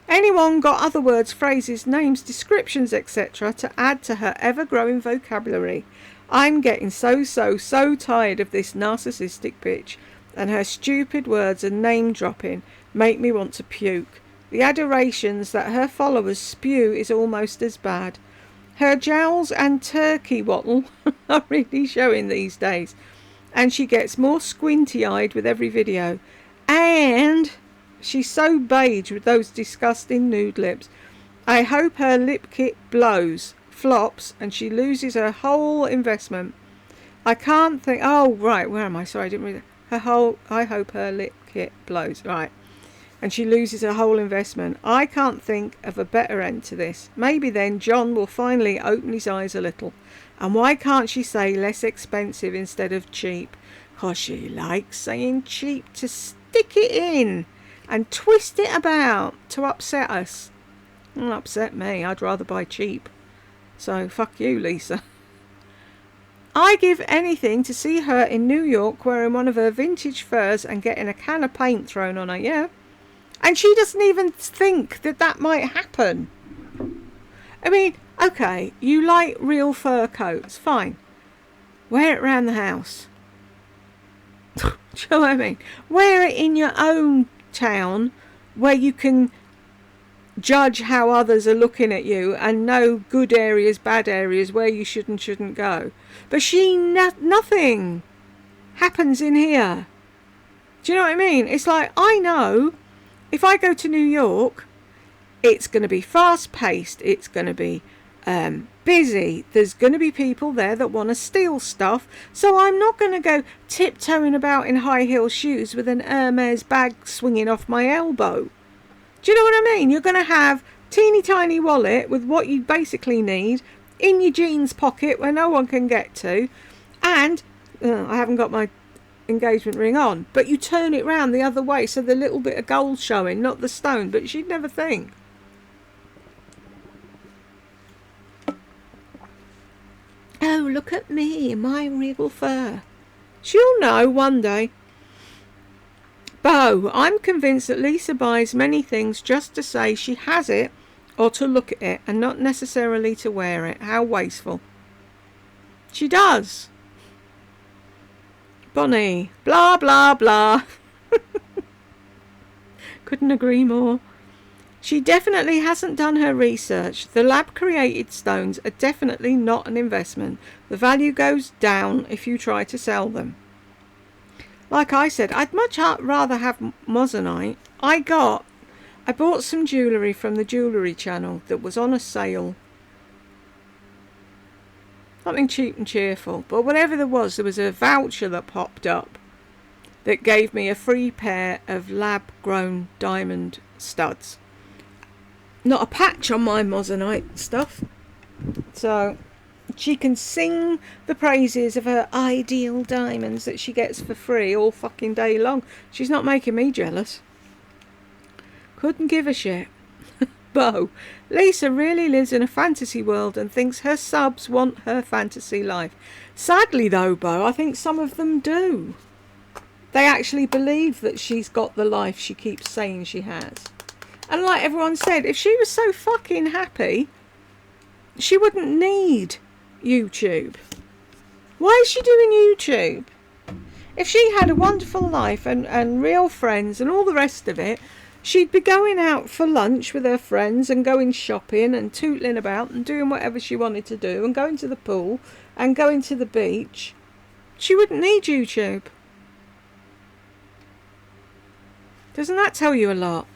Anyone got other words, phrases, names, descriptions, etc. to add to her ever-growing vocabulary? I'm getting so tired of this narcissistic bitch, and her stupid words and name-dropping make me want to puke. The adorations that her followers spew is almost as bad. Her jowls and turkey wattle are really showing these days, and she gets more squinty-eyed with every video. And she's so beige with those disgusting nude lips. I hope her lip kit flops, and she loses her whole investment. I can't think... Oh, right, where am I? Sorry, I didn't read that. I hope her lip kit blows. Right. And she loses her whole investment. I can't think of a better end to this. Maybe then John will finally open his eyes a little. And why can't she say less expensive instead of cheap? 'Cause she likes saying cheap to stick it in and twist it about to upset us. Well, upset me. I'd rather buy cheap. So fuck you, Lisa. I give anything to see her in New York wearing one of her vintage furs and getting a can of paint thrown on her, yeah? And she doesn't even think that might happen. I mean, okay, you like real fur coats, fine. Wear it around the house. Do you know what I mean? Wear it in your own town where you can judge how others are looking at you and know good areas, bad areas, where you should and shouldn't go. But nothing happens in here. Do you know what I mean? It's like, I know if I go to New York, it's going to be fast-paced. It's going to be busy. There's going to be people there that want to steal stuff. So I'm not going to go tiptoeing about in high-heel shoes with an Hermes bag swinging off my elbow. Do you know what I mean? You're going to have teeny tiny wallet with what you basically need in your jeans pocket where no one can get to. And I haven't got my engagement ring on, but you turn it round the other way so the little bit of gold showing, not the stone. But she'd never think. Oh, look at me, my real fur. She'll know one day. Bo, I'm convinced that Lisa buys many things just to say she has it or to look at it and not necessarily to wear it. How wasteful. She does. Bonnie, blah, blah, blah. Couldn't agree more. She definitely hasn't done her research. The lab-created stones are definitely not an investment. The value goes down if you try to sell them. Like I said, I'd much rather have moissanite. I bought some jewellery from the jewellery channel that was on a sale. Something cheap and cheerful. But whatever there was a voucher that popped up that gave me a free pair of lab-grown diamond studs. Not a patch on my moissanite stuff. So she can sing the praises of her ideal diamonds that she gets for free all fucking day long. She's not making me jealous. Couldn't give a shit. Bo, Lisa really lives in a fantasy world and thinks her subs want her fantasy life. Sadly though, Bo, I think some of them do. They actually believe that she's got the life she keeps saying she has. And like everyone said, if she was so fucking happy, she wouldn't need YouTube. Why is she doing YouTube? If she had a wonderful life and real friends and all the rest of it, she'd be going out for lunch with her friends and going shopping and tootling about and doing whatever she wanted to do and going to the pool and going to the beach. She wouldn't need YouTube. Doesn't that tell you a lot?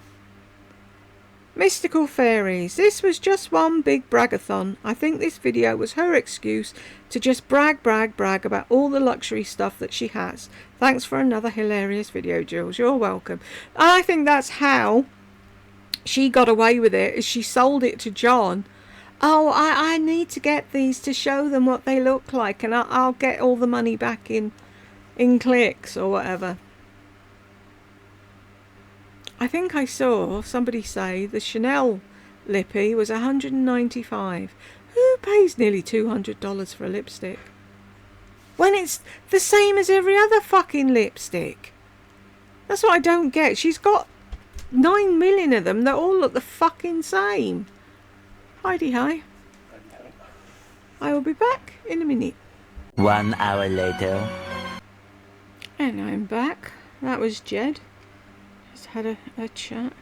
Mystical fairies. This was just one big bragathon. I think this video was her excuse to just brag about all the luxury stuff that she has. Thanks for another hilarious video, Jules. You're welcome. I think that's how she got away with it, is she sold it to John. Oh, I need to get these to show them what they look like, and I'll get all the money back in clicks or whatever. I think I saw somebody say the Chanel lippy was $195. Who pays nearly $200 for a lipstick? When it's the same as every other fucking lipstick. That's what I don't get. She's got 9 million of them that all look the fucking same. Heidi, hi. I will be back in a minute. 1 hour later. And I'm back. That was Jed. Just had a chat.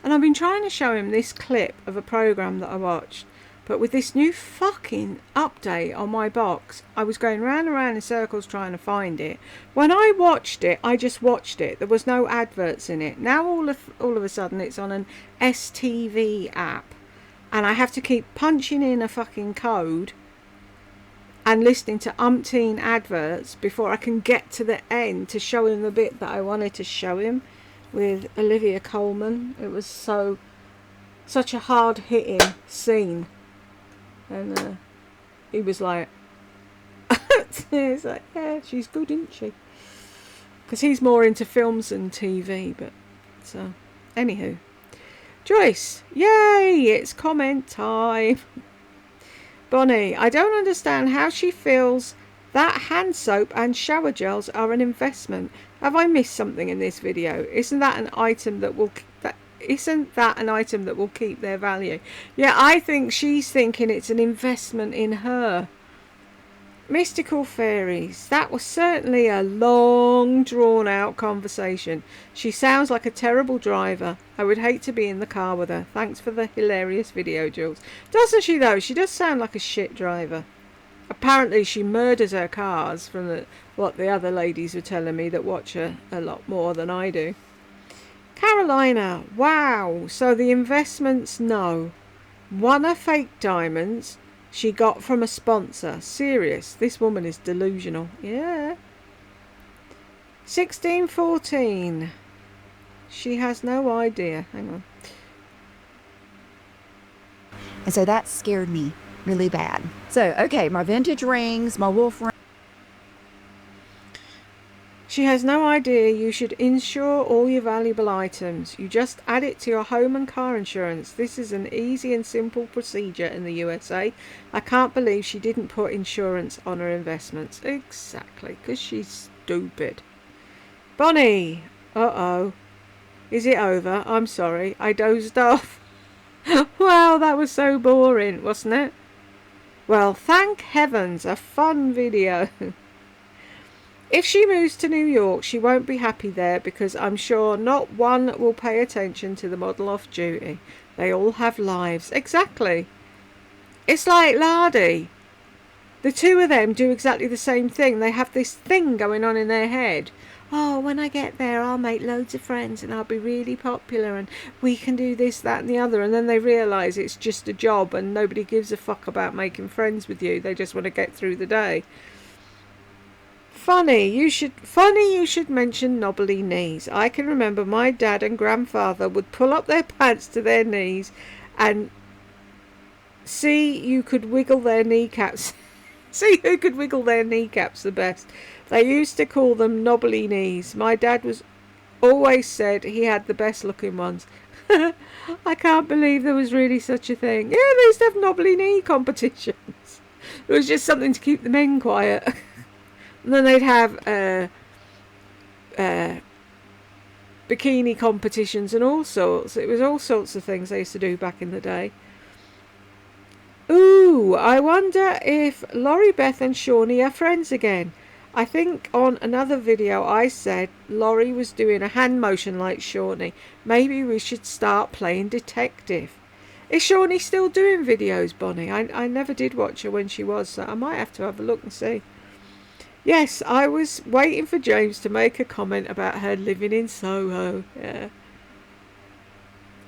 And I've been trying to show him this clip of a program that I watched. But with this new fucking update on my box, I was going round and round in circles trying to find it. When I watched it, I just watched it. There was no adverts in it. Now all of a sudden it's on an STV app. And I have to keep punching in a fucking code and listening to umpteen adverts before I can get to the end to show him the bit that I wanted to show him with Olivia Colman. It was such a hard-hitting scene. And he was like, he's like, yeah, she's good, isn't she? Because he's more into films than TV. But so, anywho, Joyce, yay! It's comment time. Bonnie, I don't understand how she feels that hand soap and shower gels are an investment. Have I missed something in this video? Isn't that an item that will keep their value? Yeah, I think she's thinking it's an investment in her. Mystical fairies. That was certainly a long, drawn-out conversation. She sounds like a terrible driver. I would hate to be in the car with her. Thanks for the hilarious video, Jules. Doesn't she, though? She does sound like a shit driver. Apparently, she murders her cars, from what the other ladies were telling me that watch her a lot more than I do. Carolina, wow. So the investments, no. One are fake diamonds she got from a sponsor. Serious. This woman is delusional. Yeah. 1614. She has no idea. Hang on. And so that scared me really bad. So, okay, my vintage rings, my wolf ring. She has no idea you should insure all your valuable items. You just add it to your home and car insurance. This is an easy and simple procedure in the USA. I can't believe she didn't put insurance on her investments. Exactly, because she's stupid. Bonnie! Uh-oh. Is it over? I'm sorry. I dozed off. Wow, that was so boring, wasn't it? Well, thank heavens, a fun video. If she moves to New York, she won't be happy there because I'm sure not one will pay attention to the model off duty. They all have lives. Exactly. It's like Lardy. The two of them do exactly the same thing. They have this thing going on in their head. Oh, when I get there, I'll make loads of friends and I'll be really popular and we can do this, that and the other. And then they realise it's just a job and nobody gives a fuck about making friends with you. They just want to get through the day. Funny you should mention knobbly knees. I can remember my dad and grandfather would pull up their pants to their knees and see you could wiggle their kneecaps. See who could wiggle their kneecaps the best. They used to call them knobbly knees. My dad was always said he had the best looking ones. I can't believe there was really such a thing. Yeah, they used to have knobbly knee competitions. It was just something to keep the men quiet. And then they'd have bikini competitions and all sorts. It was all sorts of things they used to do back in the day. Ooh, I wonder if Laurie, Beth and Shawnee are friends again. I think on another video I said Laurie was doing a hand motion like Shawnee. Maybe we should start playing detective. Is Shawnee still doing videos, Bonnie? I never did watch her when she was, so I might have to have a look and see. Yes, I was waiting for James to make a comment about her living in Soho. Yeah.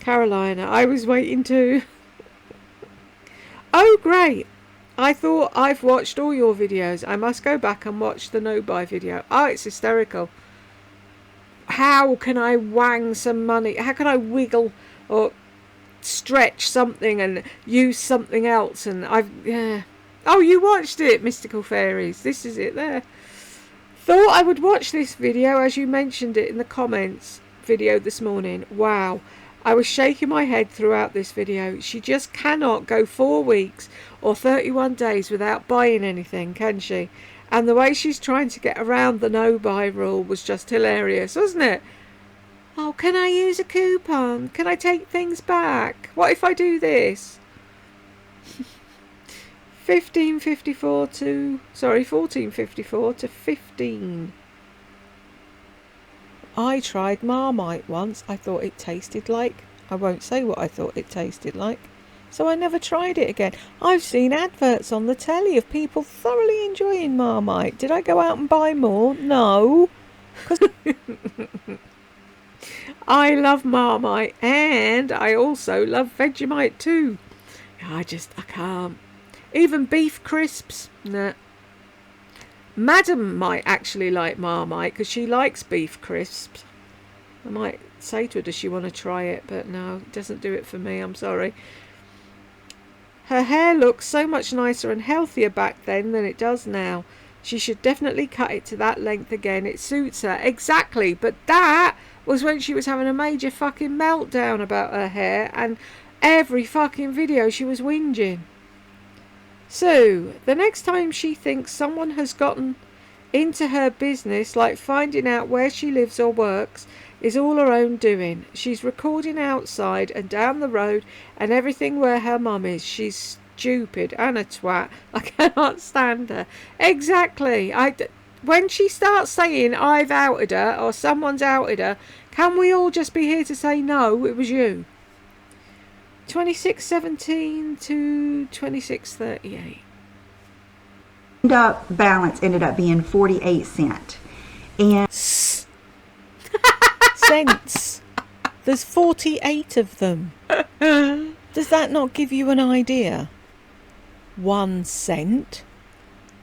Carolina, I was waiting too. Oh, great. I thought I've watched all your videos. I must go back and watch the no-buy video. Oh, it's hysterical. How can I wang some money? How can I wiggle or stretch something and use something else? And yeah. Oh, you watched it, Mystical Fairies. This is it there. Thought I would watch this video as you mentioned it in the comments video this morning. Wow. I was shaking my head throughout this video. She just cannot go 4 weeks or 31 days without buying anything, can she? And the way she's trying to get around the no-buy rule was just hilarious, wasn't it? Oh, can I use a coupon? Can I take things back? What if I do this? 1454 to 15. I tried Marmite once. I thought it tasted like... I won't say what I thought it tasted like. So I never tried it again. I've seen adverts on the telly of people thoroughly enjoying Marmite. Did I go out and buy more? No. 'Cause I love Marmite and I also love Vegemite too. I can't. Even beef crisps? Nah. Madam might actually like Marmite because she likes beef crisps. I might say to her, does she want to try it? But no, it doesn't do it for me. I'm sorry. Her hair looks so much nicer and healthier back then than it does now. She should definitely cut it to that length again. It suits her. Exactly. But that was when she was having a major fucking meltdown about her hair. And every fucking video she was whinging. So, the next time she thinks someone has gotten into her business, like finding out where she lives or works, is all her own doing. She's recording outside and down the road and everything where her mum is. She's stupid and a twat. I cannot stand her. Exactly. When she starts saying I've outed her or someone's outed her, can we all just be here to say no, it was you? 2617 to 2638. Balance ended up being 48 cents. And cents. There's 48 of them. Does that not give you an idea? 1 cent.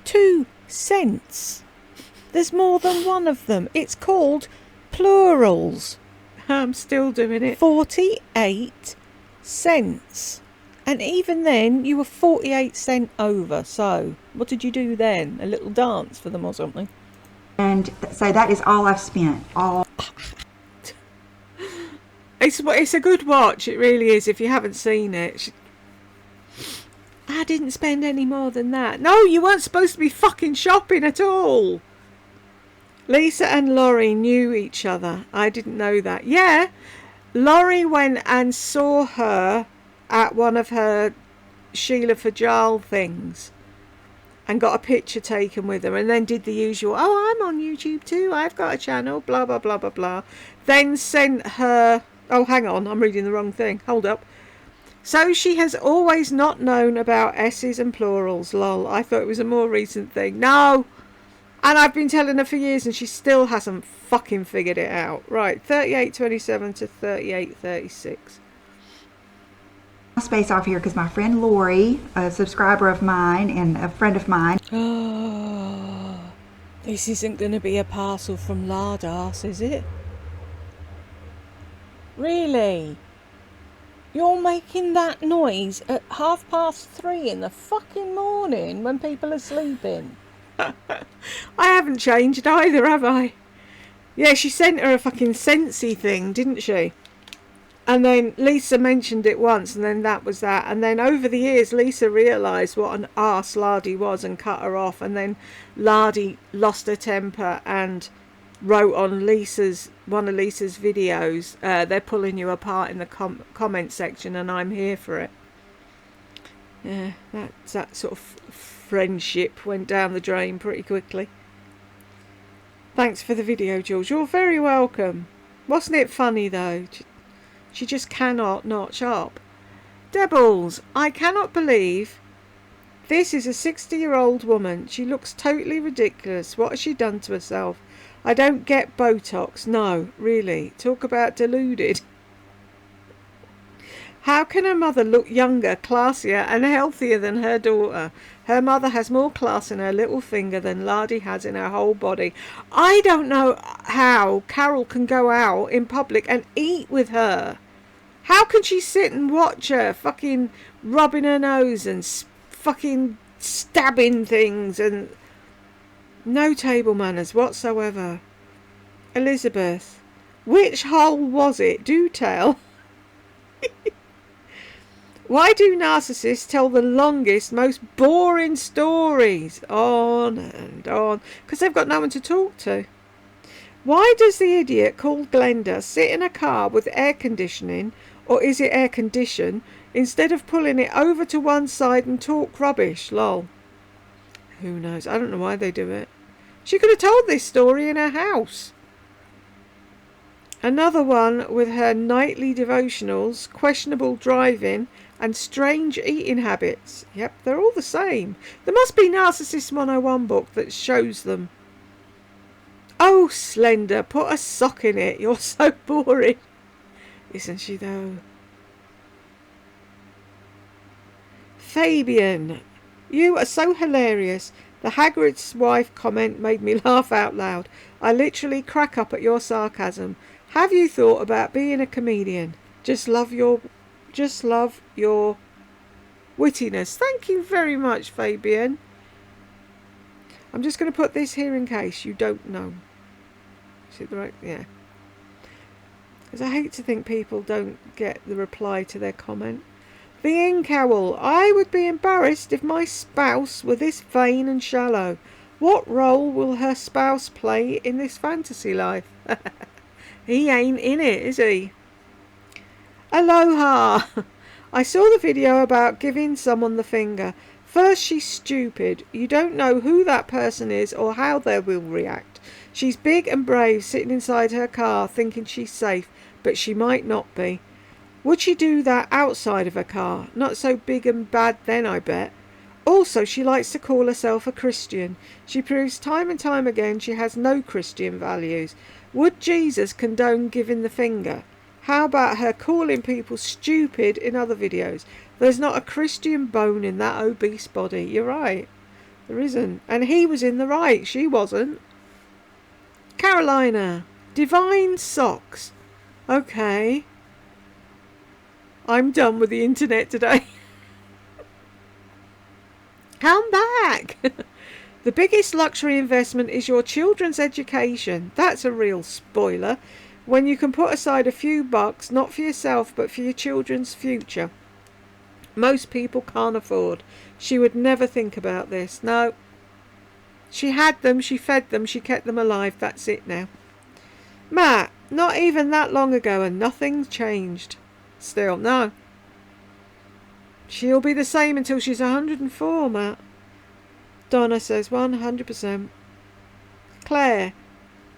2 cents. There's more than one of them. It's called plurals. I'm still doing it. 48 cents. And even then you were 48 cent over. So what did you do then? A little dance for them or something? And so that is all I've spent. All it's a good watch. It really is. If you haven't seen it, I didn't spend any more than that. No, you weren't supposed to be fucking shopping at all. Lisa and Laurie knew each other. I didn't know that. Yeah, Laurie went and saw her at one of her Sheila Fajal things and got a picture taken with her and then did the usual, oh, I'm on YouTube too, I've got a channel, blah, blah, blah, blah, blah. Then sent her, oh, hang on, I'm reading the wrong thing. Hold up. So she has always not known about S's and plurals, lol. I thought it was a more recent thing. No! And I've been telling her for years and she still hasn't fucking figured it out. Right, 3827 to 3836. space off here because my friend Lori, a subscriber of mine and a friend of mine. Oh, this isn't going to be a parcel from Lardas, is it? Really? You're making that noise at 3:30 in the fucking morning when people are sleeping? I haven't changed either, have I? Yeah, she sent her a fucking Scentsy thing, didn't she? And then Lisa mentioned it once, and then that was that. And then over the years, Lisa realised what an arse Lardy was and cut her off. And then Lardy lost her temper and wrote on one of Lisa's videos, they're pulling you apart in the comment section, and I'm here for it. Yeah, that sort of friendship went down the drain pretty quickly. Thanks for the video, Jules. You're very welcome. Wasn't it funny though? She just cannot not sharp. Debbles, I cannot believe this is a 60-year-old woman. She looks totally ridiculous. What has she done to herself? I don't get Botox. No, really. Talk about deluded. How can her mother look younger, classier and healthier than her daughter? Her mother has more class in her little finger than Lardy has in her whole body. I don't know how Carol can go out in public and eat with her. How can she sit and watch her fucking rubbing her nose and fucking stabbing things and no table manners whatsoever? Elizabeth, which hole was it? Do tell. Why do narcissists tell the longest, most boring stories? On and on. Because they've got no one to talk to. Why does the idiot called Glenda sit in a car with air conditioning, or is it air conditioned, instead of pulling it over to one side and talk rubbish? Lol. Who knows? I don't know why they do it. She could have told this story in her house. Another one with her nightly devotionals, questionable driving, and strange eating habits. Yep, they're all the same. There must be Narcissist 101 book that shows them. Oh, Slender, put a sock in it. You're so boring. Isn't she, though? Fabian, you are so hilarious. The Hagrid's wife comment made me laugh out loud. I literally crack up at your sarcasm. Have you thought about being a comedian? Just love your wittiness. Thank you very much, Fabian. I'm just going to put this here in case you don't know. Is it the right? Yeah. Because I hate to think people don't get the reply to their comment. The Incowl. I would be embarrassed if my spouse were this vain and shallow. What role will her spouse play in this fantasy life? He ain't in it, is he? Aloha! I saw the video about giving someone the finger. First, she's stupid. You don't know who that person is or how they will react. She's big and brave, sitting inside her car, thinking she's safe, but she might not be. Would she do that outside of her car? Not so big and bad then, I bet. Also, she likes to call herself a Christian. She proves time and time again she has no Christian values. Would Jesus condone giving the finger? How about her calling people stupid in other videos? There's not a Christian bone in that obese body. You're right. There isn't. And he was in the right. She wasn't. Carolina. Divine socks. Okay. I'm done with the internet today. Come back. The biggest luxury investment is your children's education. That's a real spoiler. When you can put aside a few bucks, not for yourself, but for your children's future. Most people can't afford. She would never think about this. No. She had them, she fed them, she kept them alive. That's it now. Matt, not even that long ago and nothing's changed. Still, no. She'll be the same until she's 104, Matt. Donna says 100%. Claire,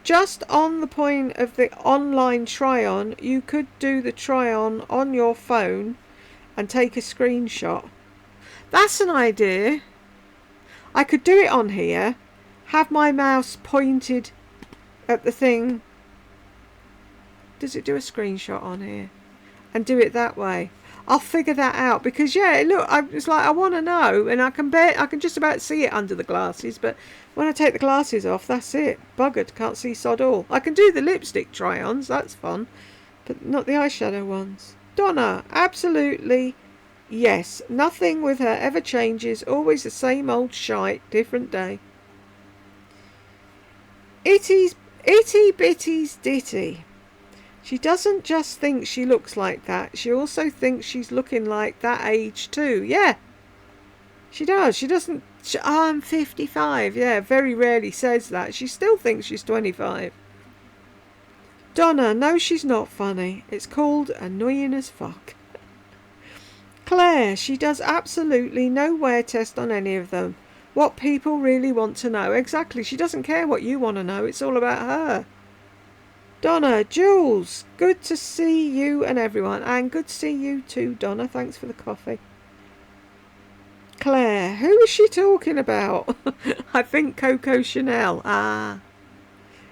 just on the point of the online try-on, you could do the try-on on your phone and take a screenshot. That's an idea. I could do it on here, have my mouse pointed at the thing. Does it do a screenshot on here? And do it that way. I'll figure that out because yeah, look, it's like I want to know, and I can just about see it under the glasses, but when I take the glasses off, that's it. Buggered, can't see sod all. I can do the lipstick try-ons, that's fun, but not the eyeshadow ones. Donna, absolutely yes. Nothing with her ever changes. Always the same old shite, different day. Itty bitties ditty. She doesn't just think she looks like that. She also thinks she's looking like that age too. Yeah. She does. She doesn't... I'm 55. Yeah, very rarely says that. She still thinks she's 25. Donna, no, she's not funny. It's called annoying as fuck. Claire, she does absolutely no wear test on any of them. What people really want to know. Exactly, she doesn't care what you want to know. It's all about her. Donna, Jules, good to see you and everyone. And good to see you too, Donna. Thanks for the coffee. Claire, who is she talking about? I think Coco Chanel. Ah.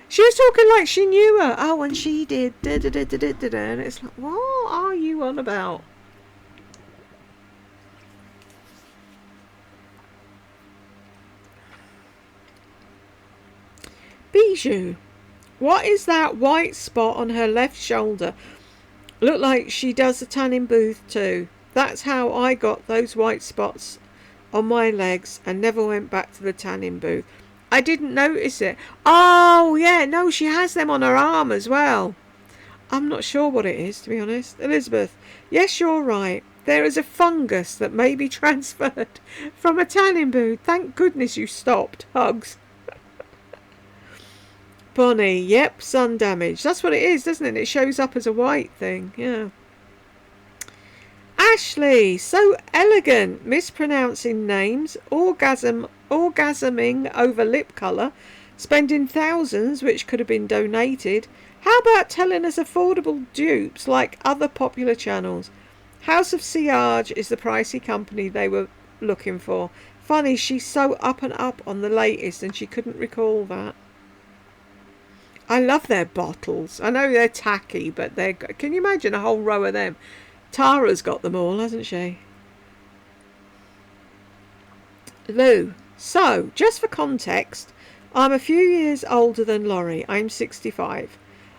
She was talking like she knew her. Oh, and she did. Da, da, da, da, da, da, da. And it's like, what are you on about? Bijou, what is that white spot on her left shoulder? Look like she does a tanning booth too. That's how I got those white spots on my legs and never went back to the tanning booth. I didn't notice it. Oh, yeah, no, she has them on her arm as well. I'm not sure what it is, to be honest. Elizabeth, yes, you're right. There is a fungus that may be transferred from a tanning booth. Thank goodness you stopped. Hugs. Bonnie, yep, sun damage. That's what it is, doesn't it? It shows up as a white thing, yeah. Ashley, so elegant, mispronouncing names, orgasming over lip colour, spending thousands which could have been donated. How about telling us affordable dupes like other popular channels? House of Siage is the pricey company they were looking for. Funny, she's so up and up on the latest and she couldn't recall that. I love their bottles. I know they're tacky, but they're... Can you imagine a whole row of them? Tara's got them all, hasn't she? Lou. So, just for context, I'm a few years older than Laurie. I'm 65.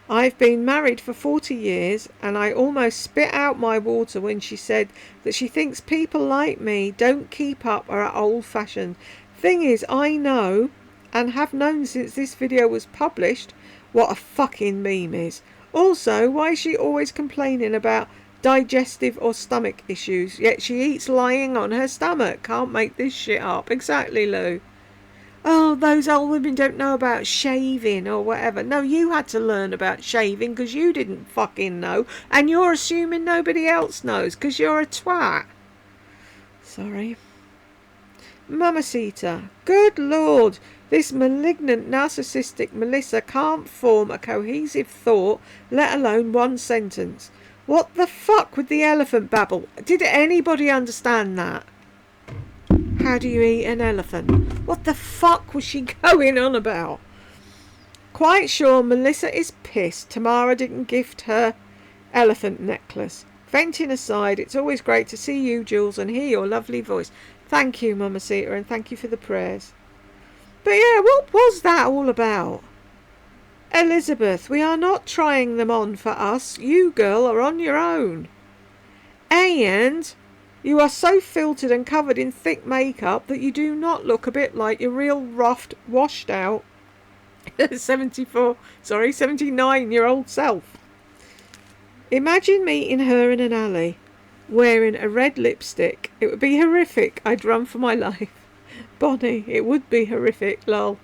I've been married for 40 years, and I almost spit out my water when she said that she thinks people like me don't keep up or are old-fashioned. Thing is, I know, and have known since this video was published, what a fucking meme is. Also, why is she always complaining about digestive or stomach issues, yet she eats lying on her stomach? Can't make this shit up. Exactly, Lou. Oh, those old women don't know about shaving or whatever. No, you had to learn about shaving because you didn't fucking know, and you're assuming nobody else knows because you're a twat. Sorry. Mamacita. Good Lord. This malignant, narcissistic Melissa can't form a cohesive thought, let alone one sentence. What the fuck with the elephant babble? Did anybody understand that? How do you eat an elephant? What the fuck was she going on about? Quite sure Melissa is pissed Tamara didn't gift her elephant necklace. Venting aside, it's always great to see you, Jules, and hear your lovely voice. Thank you, Mamacita, and thank you for the prayers. But yeah, what was that all about? Elizabeth, we are not trying them on for us. You, girl, are on your own. And you are so filtered and covered in thick makeup that you do not look a bit like your real roughed, washed out 79-year-old self. Imagine meeting her in an alley, wearing a red lipstick. It would be horrific. I'd run for my life. Bonnie, it would be horrific, lol.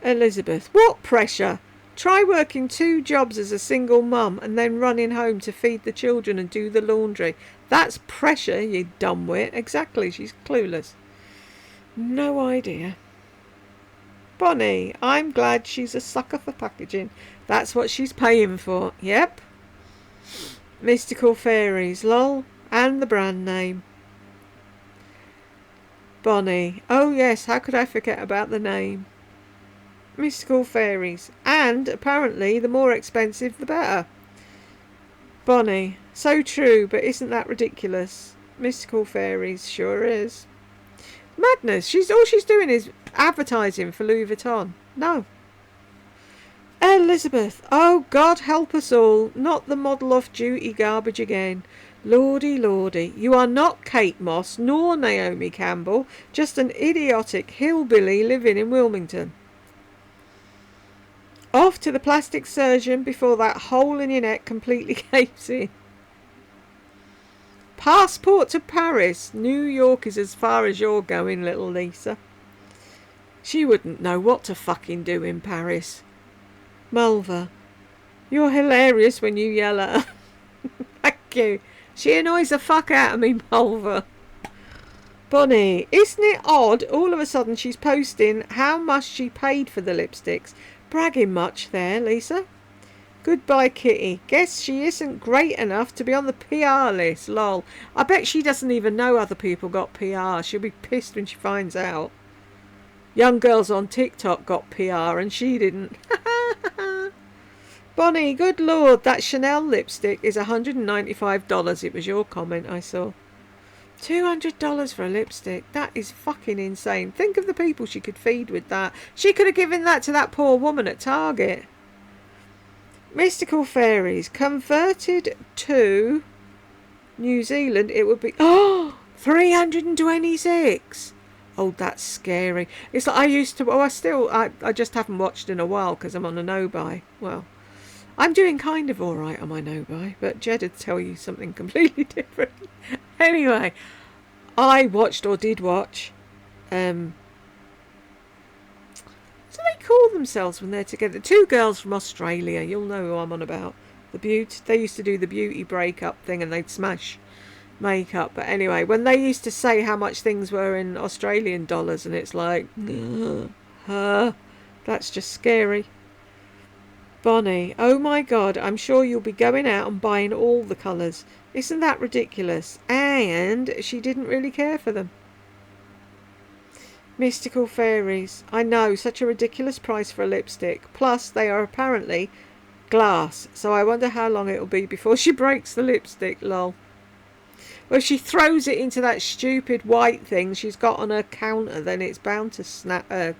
Elizabeth, what pressure? Try working 2 jobs as a single mum and then running home to feed the children and do the laundry. That's pressure, you dumbwit. Exactly, she's clueless. No idea. Bonnie, I'm glad she's a sucker for packaging. That's what she's paying for. Yep. Mystical fairies, lol. And the brand name. Bonnie, oh yes, how could I forget about the name? Mystical fairies, and apparently the more expensive the better. Bonnie, so true, but isn't that ridiculous? Mystical fairies, sure is. Madness, all she's doing is advertising for Louis Vuitton. No. Elizabeth, oh God help us all, not the model off duty garbage again. Lordy, lordy, you are not Kate Moss nor Naomi Campbell, just an idiotic hillbilly living in Wilmington. Off to the plastic surgeon before that hole in your neck completely caves in. Passport to Paris. New York is as far as you're going, little Lisa. She wouldn't know what to fucking do in Paris. Mulva, you're hilarious when you yell at her. Thank you. She annoys the fuck out of me, Mulva. Bonnie, isn't it odd all of a sudden she's posting how much she paid for the lipsticks? Bragging much there, Lisa? Goodbye, Kitty. Guess she isn't great enough to be on the PR list, lol. I bet she doesn't even know other people got PR. She'll be pissed when she finds out. Young girls on TikTok got PR and she didn't. Bonnie, good lord, that Chanel lipstick is $195. It was your comment I saw. $200 for a lipstick. That is fucking insane. Think of the people she could feed with that. She could have given that to that poor woman at Target. Mystical Fairies. Converted to New Zealand, it would be... Oh! 326! Oh, that's scary. It's like I used to... Oh, I just haven't watched in a while because I'm on a no-buy. Well, I'm doing kind of alright on my no-buy, but Jed would tell you something completely different. Anyway, I watched or did watch... What do they call themselves when they're together? Two girls from Australia. You'll know who I'm on about. They used to do the beauty breakup thing and they'd smash makeup. But anyway, when they used to say how much things were in Australian dollars and it's like, that's just scary. Bonnie, oh my God, I'm sure you'll be going out and buying all the colours. Isn't that ridiculous? And she didn't really care for them. Mystical Fairies. I know, such a ridiculous price for a lipstick. Plus, they are apparently glass, so I wonder how long it'll be before she breaks the lipstick, lol. Well, if she throws it into that stupid white thing she's got on her counter, then it's bound to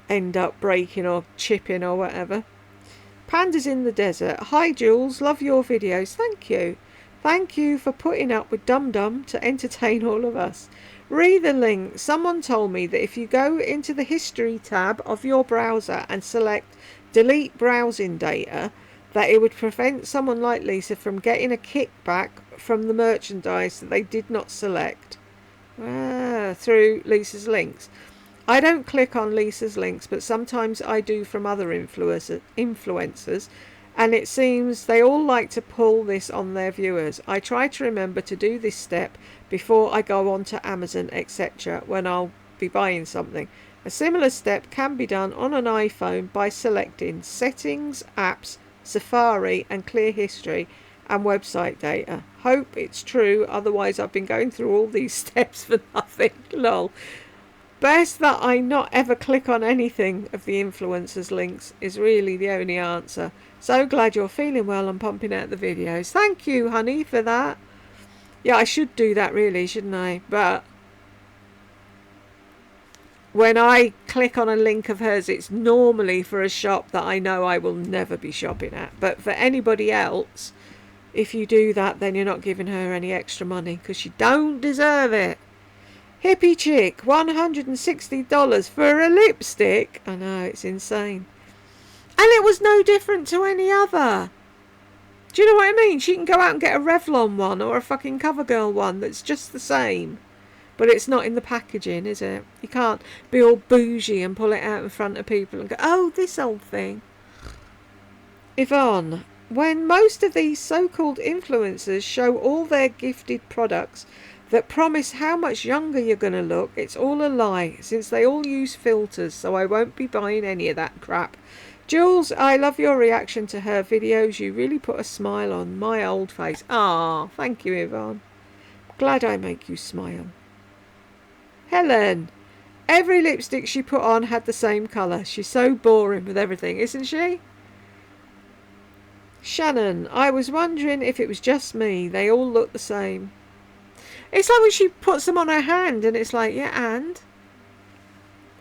end up breaking or chipping or whatever. Pandas in the Desert. Hi, Jules. Love your videos. Thank you. Thank you for putting up with Dum Dum to entertain all of us. Read the link. Someone told me that if you go into the history tab of your browser and select delete browsing data, that it would prevent someone like Lisa from getting a kickback from the merchandise that they did not select through Lisa's links. I don't click on Lisa's links, but sometimes I do from other influencers, and it seems they all like to pull this on their viewers. I try to remember to do this step before I go on to Amazon, etc. when I'll be buying something. A similar step can be done on an iPhone by selecting Settings, Apps, Safari and Clear History and Website Data. Hope it's true, otherwise I've been going through all these steps for nothing. Lol. Best that I not ever click on anything of the influencers' links is really the only answer. So glad you're feeling well and pumping out the videos. Thank you, honey, for that. Yeah, I should do that really, shouldn't I? But when I click on a link of hers, it's normally for a shop that I know I will never be shopping at. But for anybody else, if you do that, then you're not giving her any extra money because she don't deserve it. Hippie chick, $160 for a lipstick. I know, it's insane. And it was no different to any other. Do you know what I mean? She can go out and get a Revlon one or a fucking CoverGirl one that's just the same. But it's not in the packaging, is it? You can't be all bougie and pull it out in front of people and go, oh, this old thing. Yvonne, when most of these so-called influencers show all their gifted products that promise how much younger you're going to look, it's all a lie, since they all use filters, so I won't be buying any of that crap. Jules, I love your reaction to her videos. You really put a smile on my old face. Ah, thank you, Yvonne. Glad I make you smile. Helen, every lipstick she put on had the same colour. She's so boring with everything, isn't she? Shannon, I was wondering if it was just me. They all look the same. It's like when she puts them on her hand and it's like, yeah, and?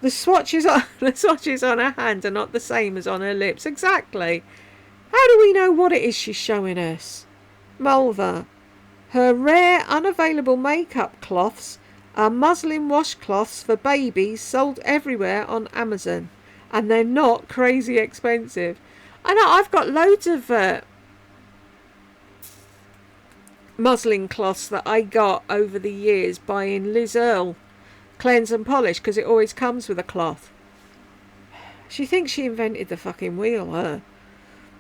The swatches on her hand are not the same as on her lips. Exactly. How do we know what it is she's showing us? Mulva, her rare unavailable makeup cloths are muslin washcloths for babies sold everywhere on Amazon. And they're not crazy expensive. I know, I've got loads of muslin cloths that I got over the years buying Liz Earle cleanse and polish because it always comes with a cloth. She thinks she invented the fucking wheel, her.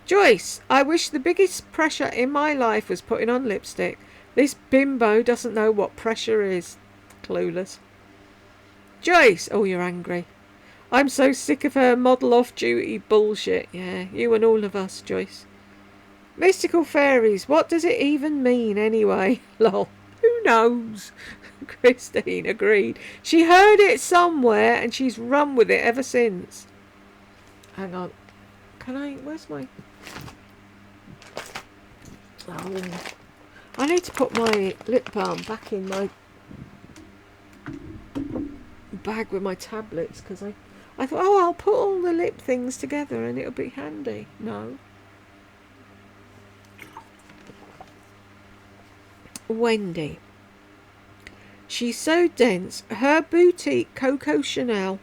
Joyce, I wish the biggest pressure in my life was putting on lipstick. This bimbo doesn't know what pressure is. Clueless. Joyce, oh, you're angry. I'm so sick of her model off-duty bullshit. Yeah, you and all of us, Joyce. Mystical fairies, what does it even mean anyway? Lol. Who knows? Christine agreed. She heard it somewhere and she's run with it ever since. Hang on. Where's my... Oh. I need to put my lip balm back in my bag with my tablets, because I thought, oh, I'll put all the lip things together and it'll be handy. No. Wendy. She's so dense. Her boutique Coco Chanel.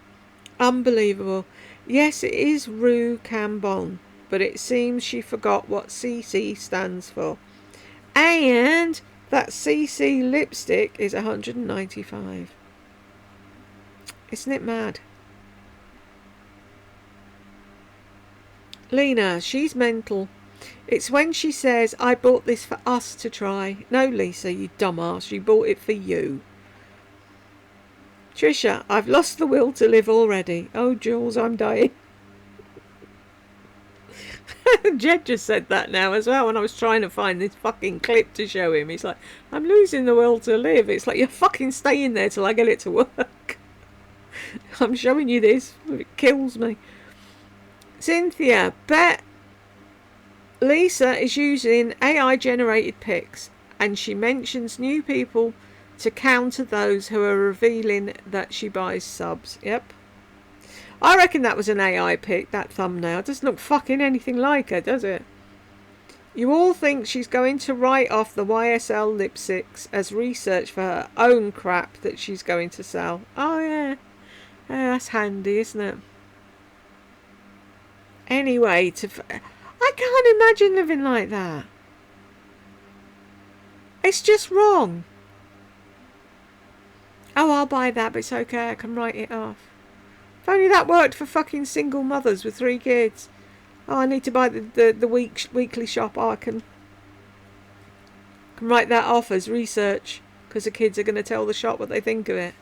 Unbelievable. Yes, it is Rue Cambon, but it seems she forgot what CC stands for. And that CC lipstick is $195. Isn't it mad? Lena, she's mental. It's when she says, I bought this for us to try. No, Lisa, you dumbass, she bought it for you. Trisha, I've lost the will to live already. Oh, Jules, I'm dying. Jed just said that now as well when I was trying to find this fucking clip to show him. He's like, I'm losing the will to live. It's like, you're fucking staying there till I get it to work. I'm showing you this. It kills me. Cynthia, bet Lisa is using AI generated pics, and she mentions new people to counter those who are revealing that she buys subs. Yep. I reckon that was an AI pic, that thumbnail. It doesn't look fucking anything like her, does it? You all think she's going to write off the YSL lipsticks as research for her own crap that she's going to sell. Oh, yeah. Yeah, that's handy, isn't it? Anyway, I can't imagine living like that. It's just wrong. Oh, I'll buy that, but it's okay. I can write it off. If only that worked for fucking single mothers with 3 kids. Oh, I need to buy the weekly shop. Oh, I can write that off as research, because the kids are going to tell the shop what they think of it.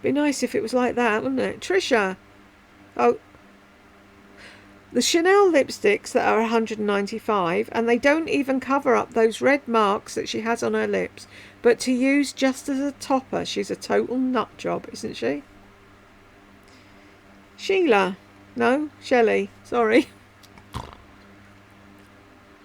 Be nice if it was like that, wouldn't it? Trisha. Oh. The Chanel lipsticks that are $195, and they don't even cover up those red marks that she has on her lips, but to use just as a topper. She's a total nut job, isn't she? Sheila. No, Shelley. Sorry.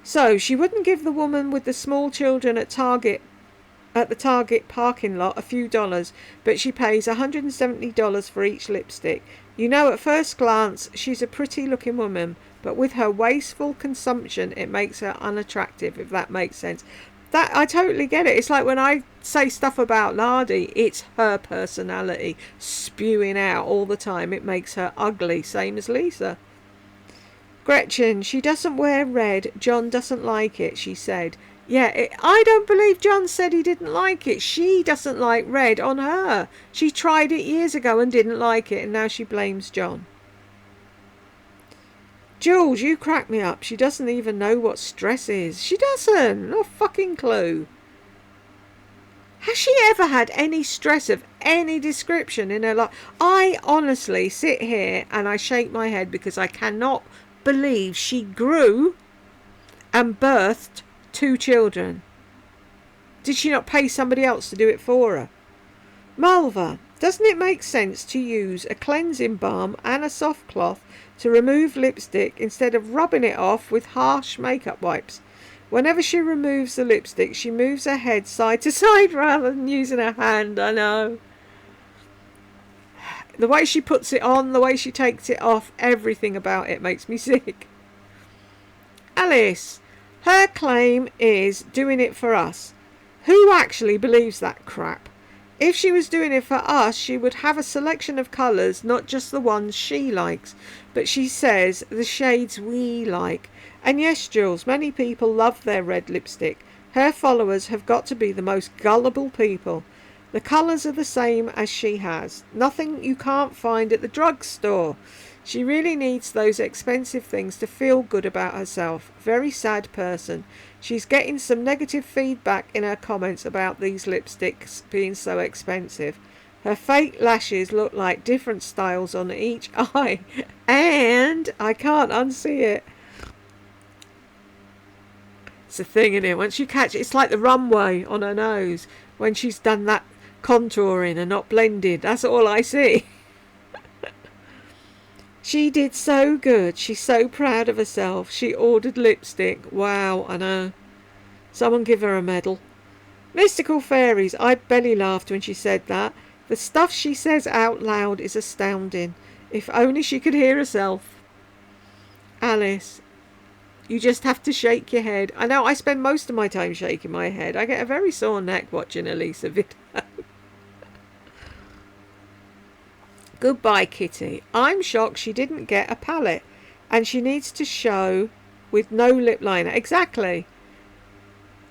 So, she wouldn't give the woman with the small children at the Target parking lot a few dollars, but she pays $170 for each lipstick. You know, at first glance, she's a pretty looking woman, but with her wasteful consumption, it makes her unattractive, if that makes sense. That I totally get it. It's like when I say stuff about Lardy, it's her personality spewing out all the time. It makes her ugly, same as Lisa. Gretchen, she doesn't wear red. John doesn't like it, she said. Yeah, I don't believe John said he didn't like it. She doesn't like red on her. She tried it years ago and didn't like it, and now she blames John. Jules, you crack me up. She doesn't even know what stress is. She doesn't. No fucking clue. Has she ever had any stress of any description in her life? I honestly sit here and I shake my head because I cannot believe she grew and birthed 2 children. Did she not pay somebody else to do it for her? Malva, doesn't it make sense to use a cleansing balm and a soft cloth to remove lipstick instead of rubbing it off with harsh makeup wipes? Whenever she removes the lipstick, she moves her head side to side rather than using her hand. I know. The way she puts it on, the way she takes it off, everything about it makes me sick. Alice, her claim is doing it for us. Who actually believes that crap? If she was doing it for us, she would have a selection of colours, not just the ones she likes. But she says the shades we like. And yes, Jules, many people love their red lipstick. Her followers have got to be the most gullible people. The colours are the same as she has. Nothing you can't find at the drugstore. She really needs those expensive things to feel good about herself. Very sad person. She's getting some negative feedback in her comments about these lipsticks being so expensive. Her fake lashes look like different styles on each eye. And I can't unsee it. It's a thing, isn't it? Once you catch it, it's like the runway on her nose. When she's done that contouring and not blended. That's all I see. She did so good. She's so proud of herself. She ordered lipstick. Wow, I know. Someone give her a medal. Mystical Fairies. I belly laughed when she said that. The stuff she says out loud is astounding. If only she could hear herself. Alice. You just have to shake your head. I know I spend most of my time shaking my head. I get a very sore neck watching a Lisa video. Goodbye, Kitty. I'm shocked she didn't get a palette. And she needs to show with no lip liner. Exactly.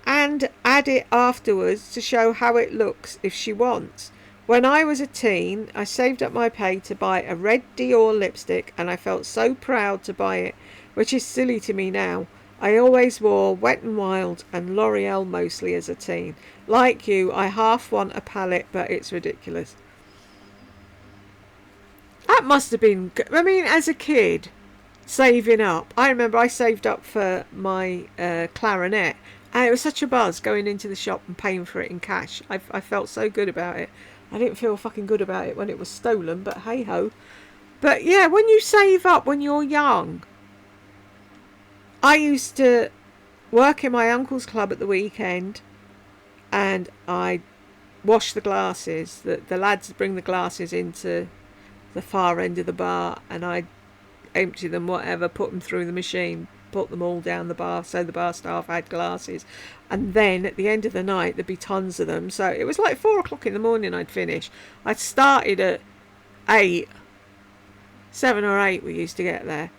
And add it afterwards to show how it looks if she wants. When I was a teen, I saved up my pay to buy a red Dior lipstick and I felt so proud to buy it, which is silly to me now. I always wore Wet n Wild and L'Oreal mostly as a teen. Like you, I half want a palette, but it's ridiculous. That must have been, I mean, as a kid, saving up. I remember I saved up for my clarinet, and it was such a buzz going into the shop and paying for it in cash. I felt so good about it. I didn't feel fucking good about it when it was stolen, but hey ho. But yeah, when you save up when you're young. I used to work in my uncle's club at the weekend, and I'd wash the glasses. The lads bring the glasses into the far end of the bar, and I'd empty them, whatever, put them through the machine, put them all down the bar so the bar staff had glasses, and then at the end of the night there'd be tons of them. So it was like 4 o'clock in the morning I'd finish. I'd started at 7 or 8 we used to get there,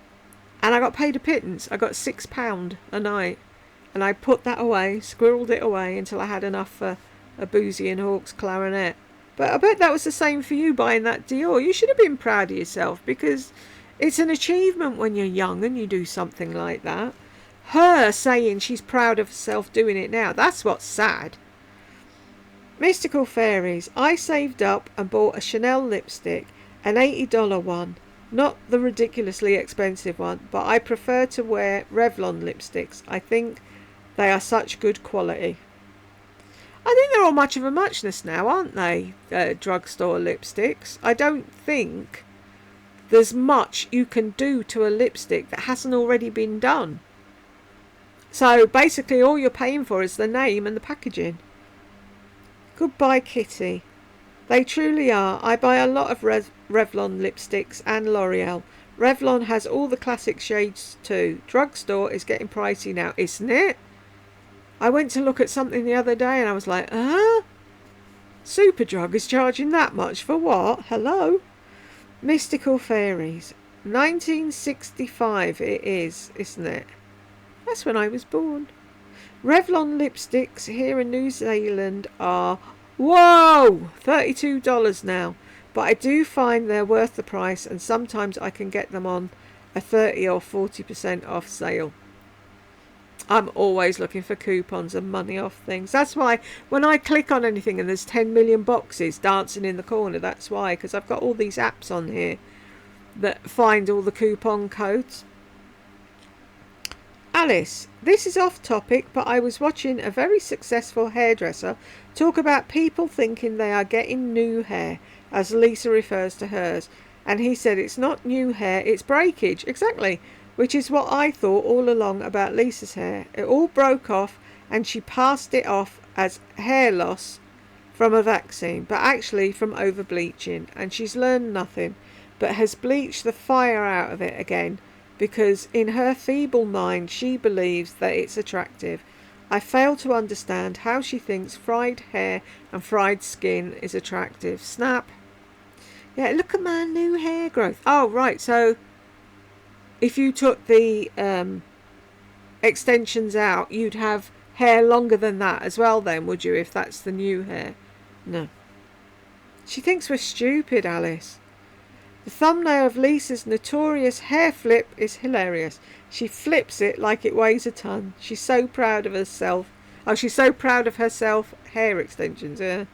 and I got paid a pittance. I got £6 a night, and I put that away, squirreled it away until I had enough for a Boozy and Hawkes clarinet. But I bet that was the same for you buying that Dior. You should have been proud of yourself, because it's an achievement when you're young and you do something like that. Her saying she's proud of herself doing it now, that's what's sad. Mystical Fairies. I saved up and bought a Chanel lipstick, an $80 one. Not the ridiculously expensive one, but I prefer to wear Revlon lipsticks. I think they are such good quality. I think they're all much of a muchness now, aren't they? Drugstore lipsticks. I don't think there's much you can do to a lipstick that hasn't already been done. So basically all you're paying for is the name and the packaging. Goodbye, Kitty. They truly are. I buy a lot of Revlon lipsticks and L'Oreal. Revlon has all the classic shades too. Drugstore is getting pricey now, isn't it? I went to look at something the other day and I was like, Superdrug is charging that much for what? Hello? Mystical Fairies. 1965 it is, isn't it? That's when I was born. Revlon lipsticks here in New Zealand are, whoa, $32 now. But I do find they're worth the price, and sometimes I can get them on a 30 or 40% off sale. I'm always looking for coupons and money off things. That's why when I click on anything and there's 10 million boxes dancing in the corner, that's why, because I've got all these apps on here that find all the coupon codes. Alice, this is off topic, but I was watching a very successful hairdresser talk about people thinking they are getting new hair, as Lisa refers to hers, and he said it's not new hair, it's breakage. Exactly. Which is what I thought all along about Lisa's hair. It all broke off and she passed it off as hair loss from a vaccine, but actually from over bleaching, and she's learned nothing but has bleached the fire out of it again, because in her feeble mind she believes that it's attractive. I fail to understand how she thinks fried hair and fried skin is attractive. Snap. Yeah, look at my new hair growth. Oh right, so if you took the extensions out, you'd have hair longer than that as well then, would you, if that's the new hair? No. She thinks we're stupid, Alice. The thumbnail of Lisa's notorious hair flip is hilarious. She flips it like it weighs a ton. She's so proud of herself. Oh, she's so proud of herself. Hair extensions, yeah.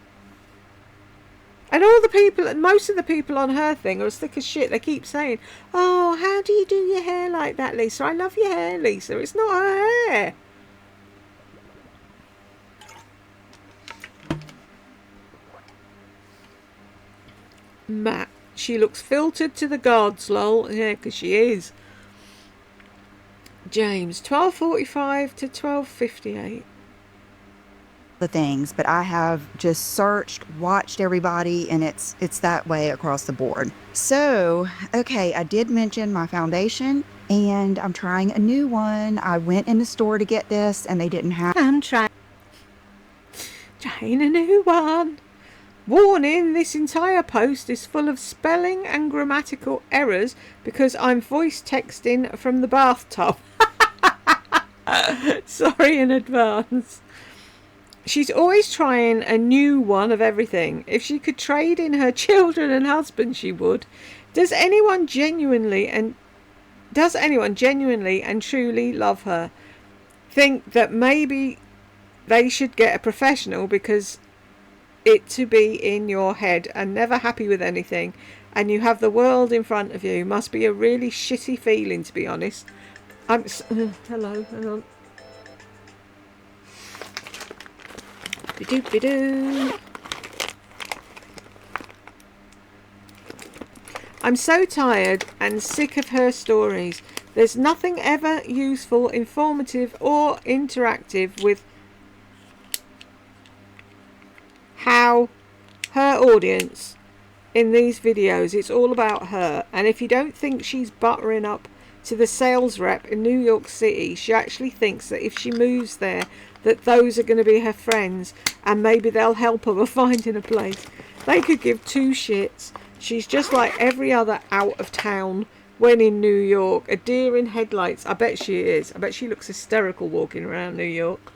And all the people, most of the people on her thing are as thick as shit. They keep saying, "Oh, how do you do your hair like that, Lisa? I love your hair, Lisa." It's not her hair. Matt. She looks filtered to the gods, lol. Yeah, because she is. James, 12:45 to 12:58. The things, but I have just searched, watched everybody, and it's that way across the board. So, okay, I did mention my foundation, and I'm trying a new one. I went in the store to get this, and they didn't have. I'm trying a new one. Warning, this entire post is full of spelling and grammatical errors because I'm voice texting from the bathtub. Sorry in advance. She's always trying a new one of everything. If she could trade in her children and husband, she would. Does anyone genuinely and truly love her? Think that maybe they should get a professional because it to be in your head and never happy with anything and you have the world in front of you must be a really shitty feeling, to be honest. Hello, hang on. Be-doo. I'm so tired and sick of her stories. There's nothing ever useful, informative or interactive with how her audience in these videos. It's all about her, and if you don't think she's buttering up to the sales rep in New York City, she actually thinks that if she moves there that those are going to be her friends and maybe they'll help her with finding a place. They could give two shits. She's just like every other out of town when in New York, a deer in headlights. I bet she is. I bet she looks hysterical walking around New York.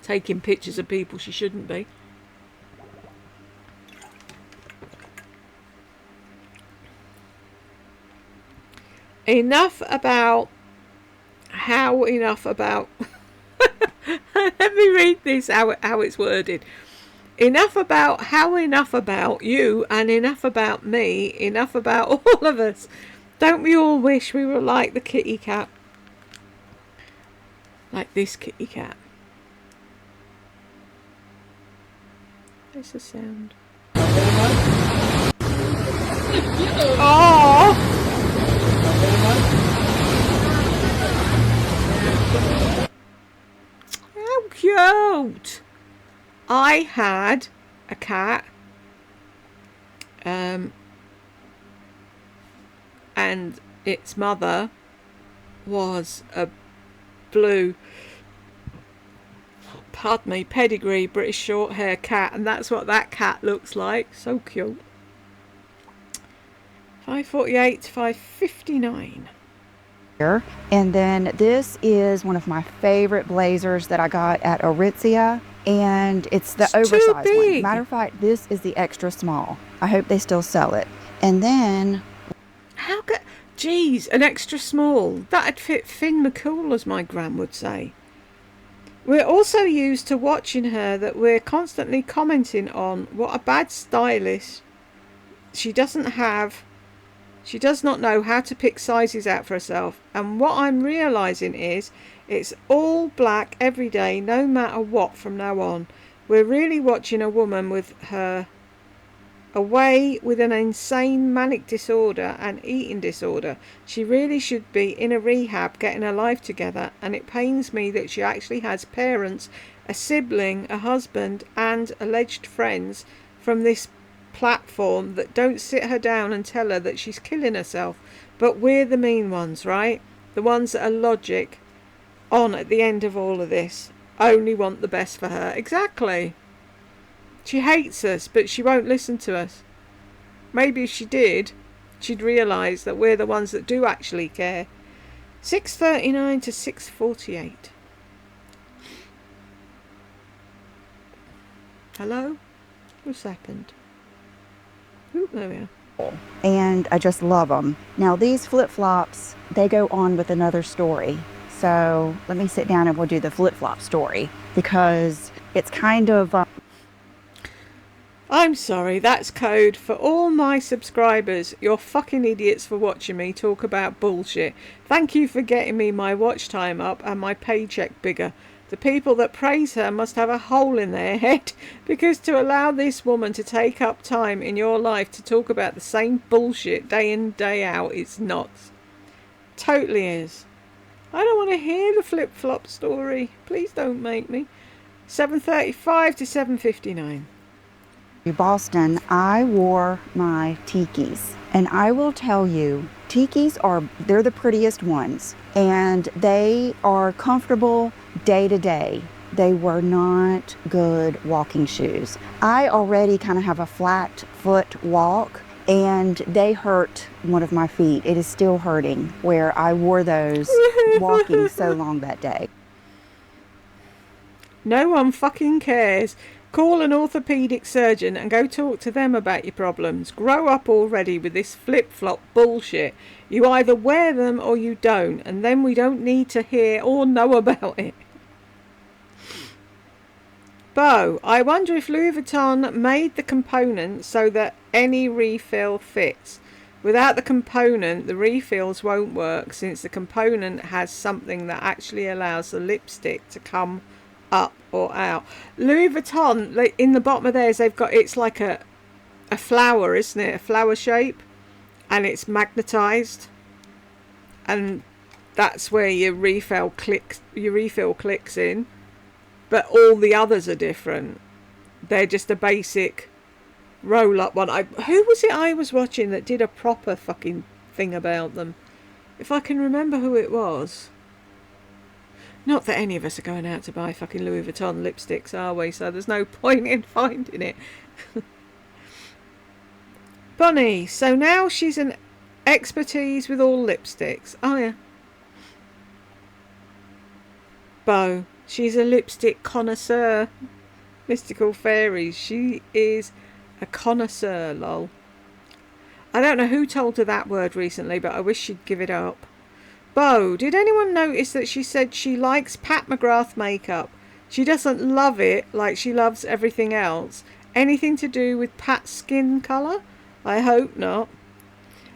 Taking pictures of people she shouldn't be. Enough about let me read this how it's worded. Enough about you and enough about me, enough about all of us. Don't we all wish we were like the kitty cat? Like this kitty cat. There's a sound. Oh! How cute! I had a cat, and its mother was a blue, pardon me, pedigree British short hair cat, and that's what that cat looks like. So cute. 5:48 to 5:59. And then this is one of my favorite blazers that I got at Aritzia, and it's the oversized one. Matter of fact, this is the extra small. I hope they still sell it. And then, how could, geez, an extra small. That'd fit Finn McCool, as my gran would say. We're also used to watching her that we're constantly commenting on what a bad stylist she doesn't have. She does not know how to pick sizes out for herself. And what I'm realising is it's all black every day, no matter what, from now on. We're really watching a woman with her away with an insane manic disorder and eating disorder. She really should be in a rehab getting her life together, and it pains me that she actually has parents, a sibling, a husband and alleged friends from this platform that don't sit her down and tell her that she's killing herself. But we're the mean ones, right? The ones that are logic on at the end of all of this, only want the best for her. Exactly. She hates us, but she won't listen to us. Maybe if she did, she'd realise that we're the ones that do actually care. 6:39 to 6:48. Hello? What's happened? Oop, there we are. And I just love them. Now these flip-flops, they go on with another story. So let me sit down and we'll do the flip-flop story, because it's kind of I'm sorry, that's code for all my subscribers. You're fucking idiots for watching me talk about bullshit. Thank you for getting me my watch time up and my paycheck bigger. The people that praise her must have a hole in their head, because to allow this woman to take up time in your life to talk about the same bullshit day in, day out, it's nuts. Totally is. I don't want to hear the flip-flop story. Please don't make me. 7:35 to 7:59. Boston, I wore my tikis. And I will tell you, they're the prettiest ones. And they are comfortable day to day. They were not good walking shoes. I already kind of have a flat foot walk, and they hurt one of my feet. It is still hurting where I wore those walking so long that day. No one fucking cares. Call an orthopedic surgeon and go talk to them about your problems. Grow up already with this flip-flop bullshit. You either wear them or you don't, and then we don't need to hear or know about it. Bo, I wonder if Louis Vuitton made the component so that any refill fits. Without the component, the refills won't work, since the component has something that actually allows the lipstick to come up or out. Louis Vuitton, like, in the bottom of theirs, they've got, it's like a flower, isn't it? A flower shape, and it's magnetized, and that's where your refill clicks in. But all the others are different. They're just a basic roll-up one. Who was it I was watching that did a proper fucking thing about them? If I can remember who it was. Not that any of us are going out to buy fucking Louis Vuitton lipsticks, are we? So there's no point in finding it. Bonnie, so now she's an expertise with all lipsticks. Oh, yeah. Bo, she's a lipstick connoisseur. Mystical Fairies, she is a connoisseur, lol. I don't know who told her that word recently, but I wish she'd give it up. Bo, did anyone notice that she said she likes Pat McGrath makeup? She doesn't love it like she loves everything else. Anything to do with Pat's skin colour? I hope not.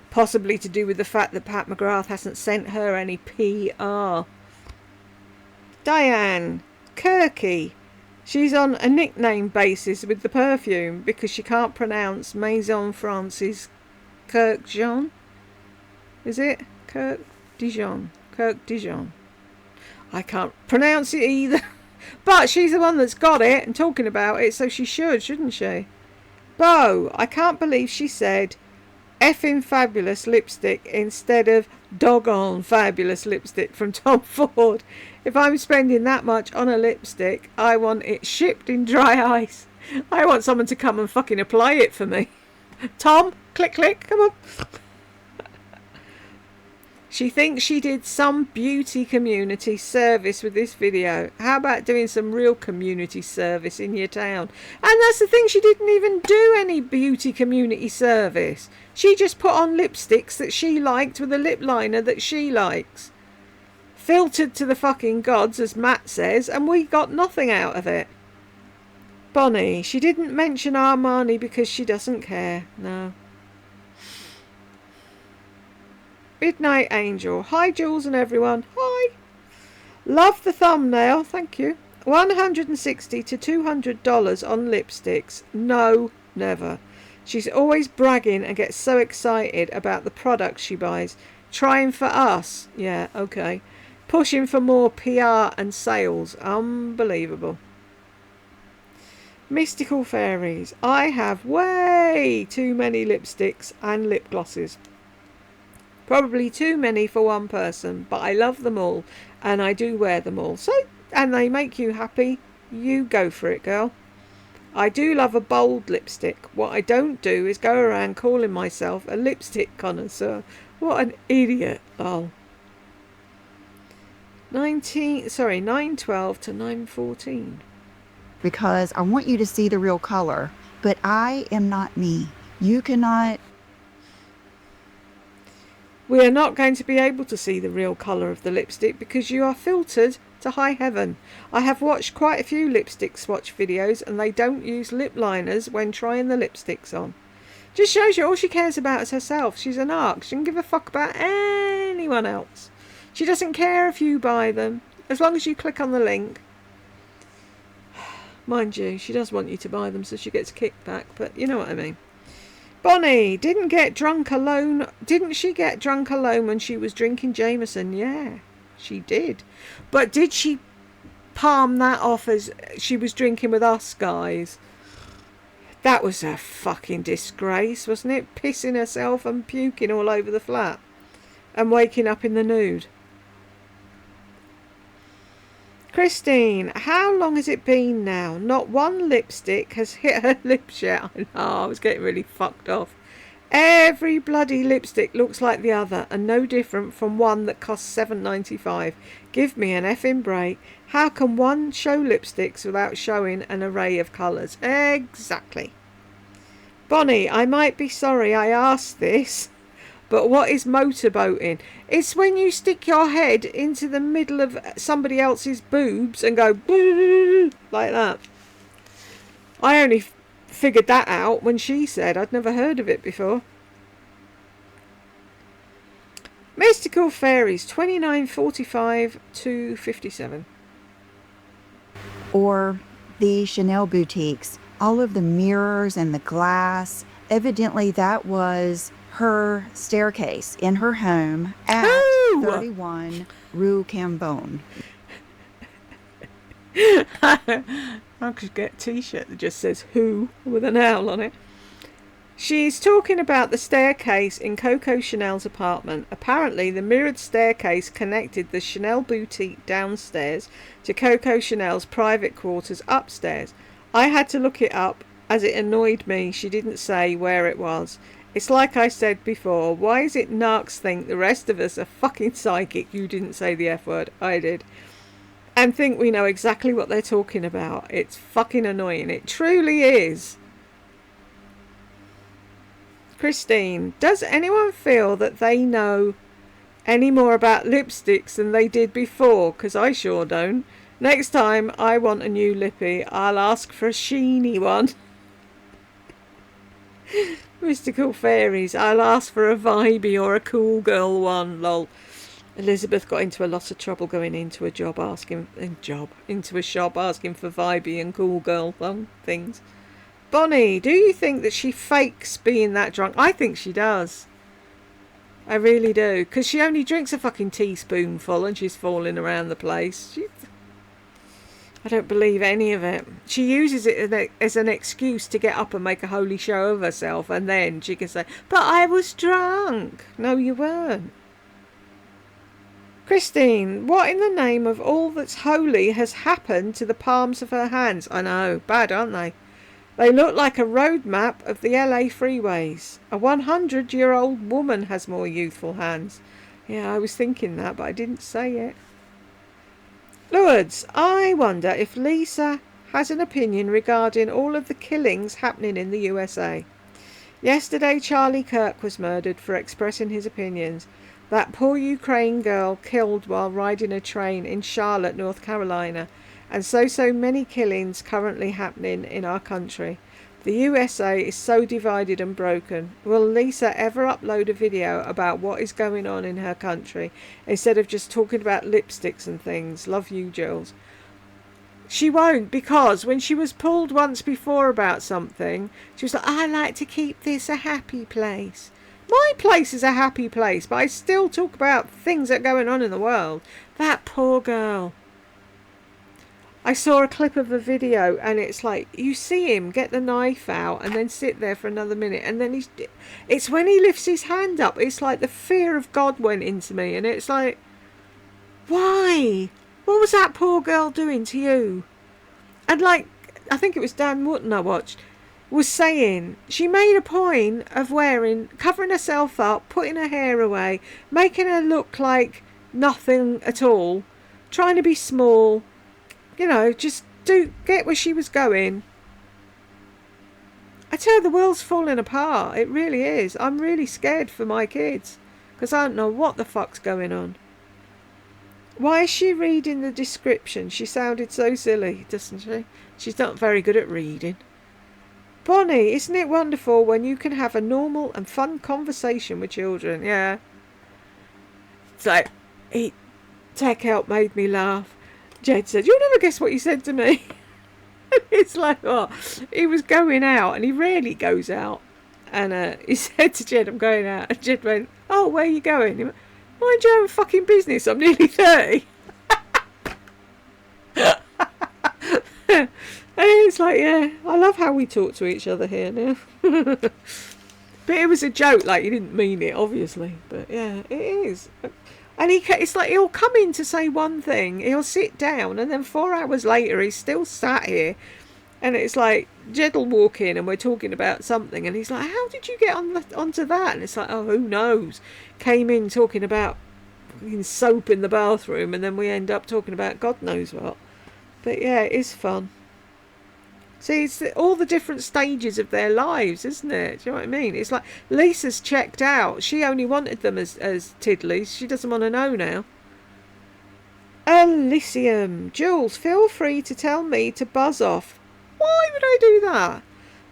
Possibly to do with the fact that Pat McGrath hasn't sent her any PR. Diane, Kirky. She's on a nickname basis with the perfume because she can't pronounce Maison France's Kirk Dijon. Is it? Kirk Dijon. I can't pronounce it either. But she's the one that's got it and talking about it, so she should, shouldn't she? Bo, I can't believe she said effing fabulous lipstick instead of doggone fabulous lipstick from Tom Ford. If I'm spending that much on a lipstick, I want it shipped in dry ice. I want someone to come and fucking apply it for me. Tom, click, click, come on. She thinks she did some beauty community service with this video. How about doing some real community service in your town? And that's the thing, she didn't even do any beauty community service. She just put on lipsticks that she liked with a lip liner that she likes. Filtered to the fucking gods, as Matt says, and we got nothing out of it. Bonnie, she didn't mention Armani because she doesn't care. No. Midnight Angel. Hi, Jules and everyone. Hi. Love the thumbnail. Thank you. $160 to $200 on lipsticks. No, never. She's always bragging and gets so excited about the products she buys. Trying for us. Yeah, okay. Pushing for more PR and sales. Unbelievable. Mystical Fairies. I have way too many lipsticks and lip glosses. Probably too many for one person, but I love them all and I do wear them all. So, and they make you happy, you go for it, girl. I do love a bold lipstick. What I don't do is go around calling myself a lipstick connoisseur. What an idiot, lol. 9:12 to 9:14. because I want you to see the real color. But I am not me. You cannot. We are not going to be able to see the real colour of the lipstick because you are filtered to high heaven. I have watched quite a few lipstick swatch videos and they don't use lip liners when trying the lipsticks on. Just shows you all she cares about is herself. She's a narc. She doesn't give a fuck about anyone else. She doesn't care if you buy them, as long as you click on the link. Mind you, she does want you to buy them so she gets kickback, but you know what I mean. Bonnie didn't get drunk alone. Didn't she get drunk alone when she was drinking Jameson? Yeah, she did. But did she palm that off as she was drinking with us guys? That was a fucking disgrace, wasn't it? Pissing herself and puking all over the flat and waking up in the nude. Christine, how long has it been now? Not one lipstick has hit her lips yet. I know, I was getting really fucked off. Every bloody lipstick looks like the other and no different from one that costs $7.95. Give me an effing break. How can one show lipsticks without showing an array of colours? Exactly. Bonnie, I might be sorry I asked this, but what is motorboating? It's when you stick your head into the middle of somebody else's boobs and go like that. I only figured that out when she said. I'd never heard of it before. Mystical Fairies, 29.45 to 57. Or the Chanel boutiques, all of the mirrors and the glass. Evidently, that was her staircase in her home at 31 Rue Cambon. I could get a t-shirt that just says "Who" with an owl on it. She's talking about the staircase in Coco Chanel's apartment. Apparently, the mirrored staircase connected the Chanel boutique downstairs to Coco Chanel's private quarters upstairs. I had to look it up as it annoyed me she didn't say where it was. It's like I said before, why is it narcs think the rest of us are fucking psychic? You didn't say the F word, I did. And think we know exactly what they're talking about. It's fucking annoying. It truly is. Christine, does anyone feel that they know any more about lipsticks than they did before? Because I sure don't. Next time I want a new lippy, I'll ask for a sheeny one. Mystical Fairies, I'll ask for a vibey or a cool girl one, lol. Elizabeth got into a lot of trouble going into a shop asking for vibey and cool girl things. Bonnie, do you think that she fakes being that drunk? I think she does. I really do. Because she only drinks a fucking teaspoonful and she's falling around the place. I don't believe any of it. She uses it as an excuse to get up and make a holy show of herself, and then she can say, but I was drunk. No, you weren't. Christine, what in the name of all that's holy has happened to the palms of her hands? I know, bad, aren't they? They look like a road map of the LA freeways. A 100-year-old woman has more youthful hands. Yeah, I was thinking that, but I didn't say it. Lourdes, I wonder if Lisa has an opinion regarding all of the killings happening in the USA. Yesterday, Charlie Kirk was murdered for expressing his opinions. That poor Ukraine girl killed while riding a train in Charlotte, North Carolina. And so many killings currently happening in our country. The USA is so divided and broken. Will Lisa ever upload a video about what is going on in her country instead of just talking about lipsticks and things? Love you, Jules. She won't, because when she was pulled once before about something, she was like, I like to keep this a happy place. My place is a happy place, but I still talk about things that are going on in the world. That poor girl. I saw a clip of a video and it's like, you see him get the knife out and then sit there for another minute, and then it's when he lifts his hand up, it's like the fear of God went into me, and it's like, why? What was that poor girl doing to you? And like, I think it was Dan Wootton I watched, was saying she made a point of covering herself up, putting her hair away, making her look like nothing at all, trying to be small. You know, just get where she was going. I tell you, the world's falling apart. It really is. I'm really scared for my kids because I don't know what the fuck's going on. Why is she reading the description? She sounded so silly, doesn't she? She's not very good at reading. Bonnie, isn't it wonderful when you can have a normal and fun conversation with children? Yeah. So, Tech Help made me laugh. Jed said, "You'll never guess what he said to me." It's like, oh, he was going out, and he rarely goes out. And he said to Jed, "I'm going out." And Jed went, "Oh, where are you going?" He went, "Mind your own fucking business. I'm nearly 30. And it's like, yeah, I love how we talk to each other here now. But it was a joke, like, he didn't mean it, obviously. But yeah, it is. And it's like he'll come in to say one thing, he'll sit down, and then 4 hours later he's still sat here. And it's like, Jed will walk in and we're talking about something, and he's like, "How did you get onto that?" And it's like, oh, who knows? Came in talking about soap in the bathroom, and then we end up talking about God knows what. But yeah, it is fun. See, it's all the different stages of their lives, isn't it? Do you know what I mean? It's like Lisa's checked out. She only wanted them as tiddlies. She doesn't want to know now. Elysium. Jules, feel free to tell me to buzz off. Why would I do that?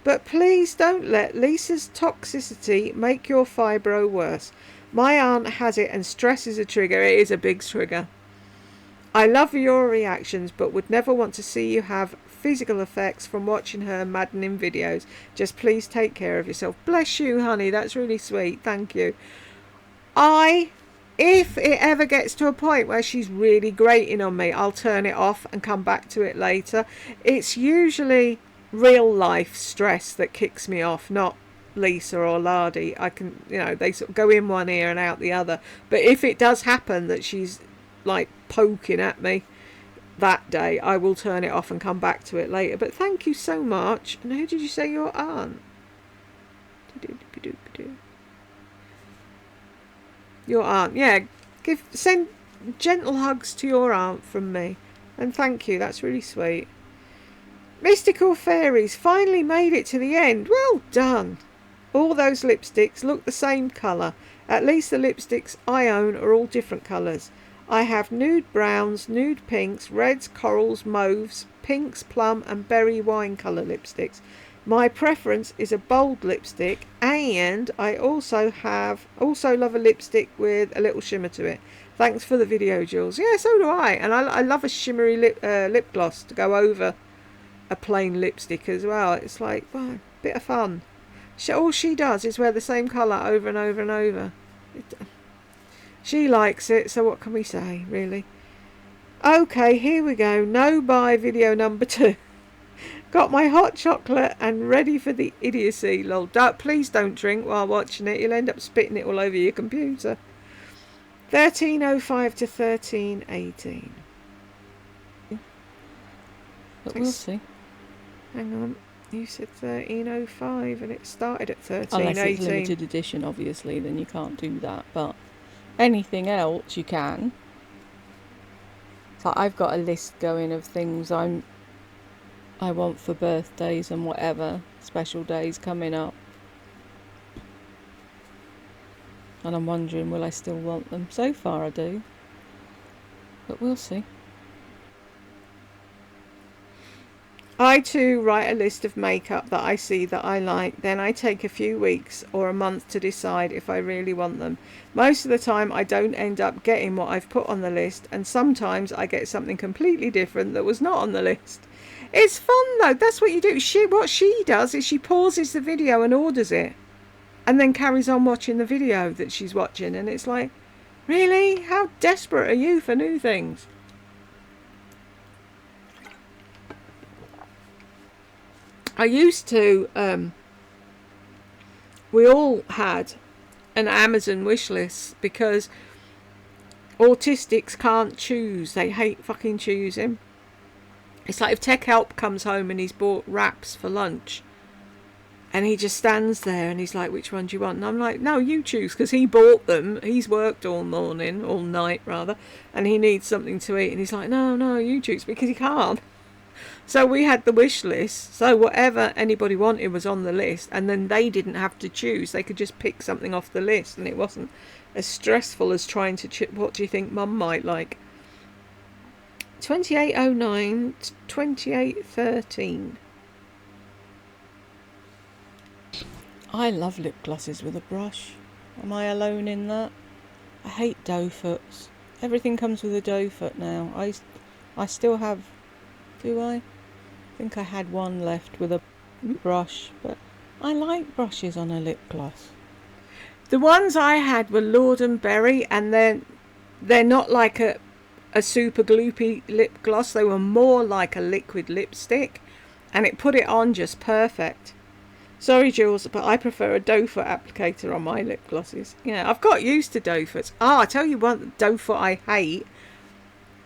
But please don't let Lisa's toxicity make your fibro worse. My aunt has it and stress is a trigger. It is a big trigger. I love your reactions, but would never want to see you have physical effects from watching her maddening videos. Just please take care of yourself. Bless you, honey. That's really sweet. Thank you. If it ever gets to a point where she's really grating on me, I'll turn it off and come back to it later. It's usually real life stress that kicks me off, not Lisa or Lardy. I can, they sort of go in one ear and out the other. But if it does happen that she's like poking at me that day, I will turn it off and come back to it later. But thank you so much. And who did you say your aunt? Your aunt, yeah. Send gentle hugs to your aunt from me. And thank you, that's really sweet. Mystical Fairies finally made it to the end. Well done. All those lipsticks look the same colour. At least the lipsticks I own are all different colours. I have nude browns, nude pinks, reds, corals, mauves, pinks, plum and berry wine colour lipsticks. My preference is a bold lipstick, and I also love a lipstick with a little shimmer to it. Thanks for the video, Jules. Yeah, so do I. And I love a shimmery lip gloss to go over a plain lipstick as well. It's like, well, a bit of fun. All she does is wear the same colour over and over and over. She likes it, so what can we say, really? Okay, here we go. No buy video number 2. Got my hot chocolate and ready for the idiocy, lol. Please don't drink while watching it. You'll end up spitting it all over your computer. 13:05 to 13:18. But we'll see. Hang on. You said 13:05 and it started at 13:18. Unless it's limited edition, obviously, then you can't do that. But anything else, you can. So I've got a list going of things I want for birthdays and whatever special days coming up. And I'm wondering, will I still want them? So far I do. But we'll see. I too write a list of makeup that I see that I like. Then I take a few weeks or a month to decide if I really want them. Most of the time I don't end up getting what I've put on the list, and sometimes I get something completely different that was not on the list. It's fun though. That's what you do. What she does is she pauses the video and orders it, and then carries on watching the video that she's watching. And it's like, really? How desperate are you for new things? I used to, we all had an Amazon wish list because autistics can't choose. They hate fucking choosing. It's like if Tech Help comes home and he's bought wraps for lunch and he just stands there and he's like, which one do you want? And I'm like, no, you choose, because he bought them. He's worked all night rather, and he needs something to eat. And he's like, no, you choose, because he can't. So we had the wish list. So whatever anybody wanted was on the list, and then they didn't have to choose. They could just pick something off the list, and it wasn't as stressful as trying to what do you think Mum might like? 2809 to 2813. I love lip glosses with a brush. Am I alone in that? I hate doe foots. Everything comes with a doe foot now. I still have, do I? I think I had one left with a brush, but I like brushes on a lip gloss. The ones I had were Lord and Berry, and they're not like a super gloopy lip gloss. They were more like a liquid lipstick, and it put it on just perfect. Sorry, Jules, but I prefer a doe foot applicator on my lip glosses. Yeah, I've got used to doe foots. I tell you what, doe foot I hate.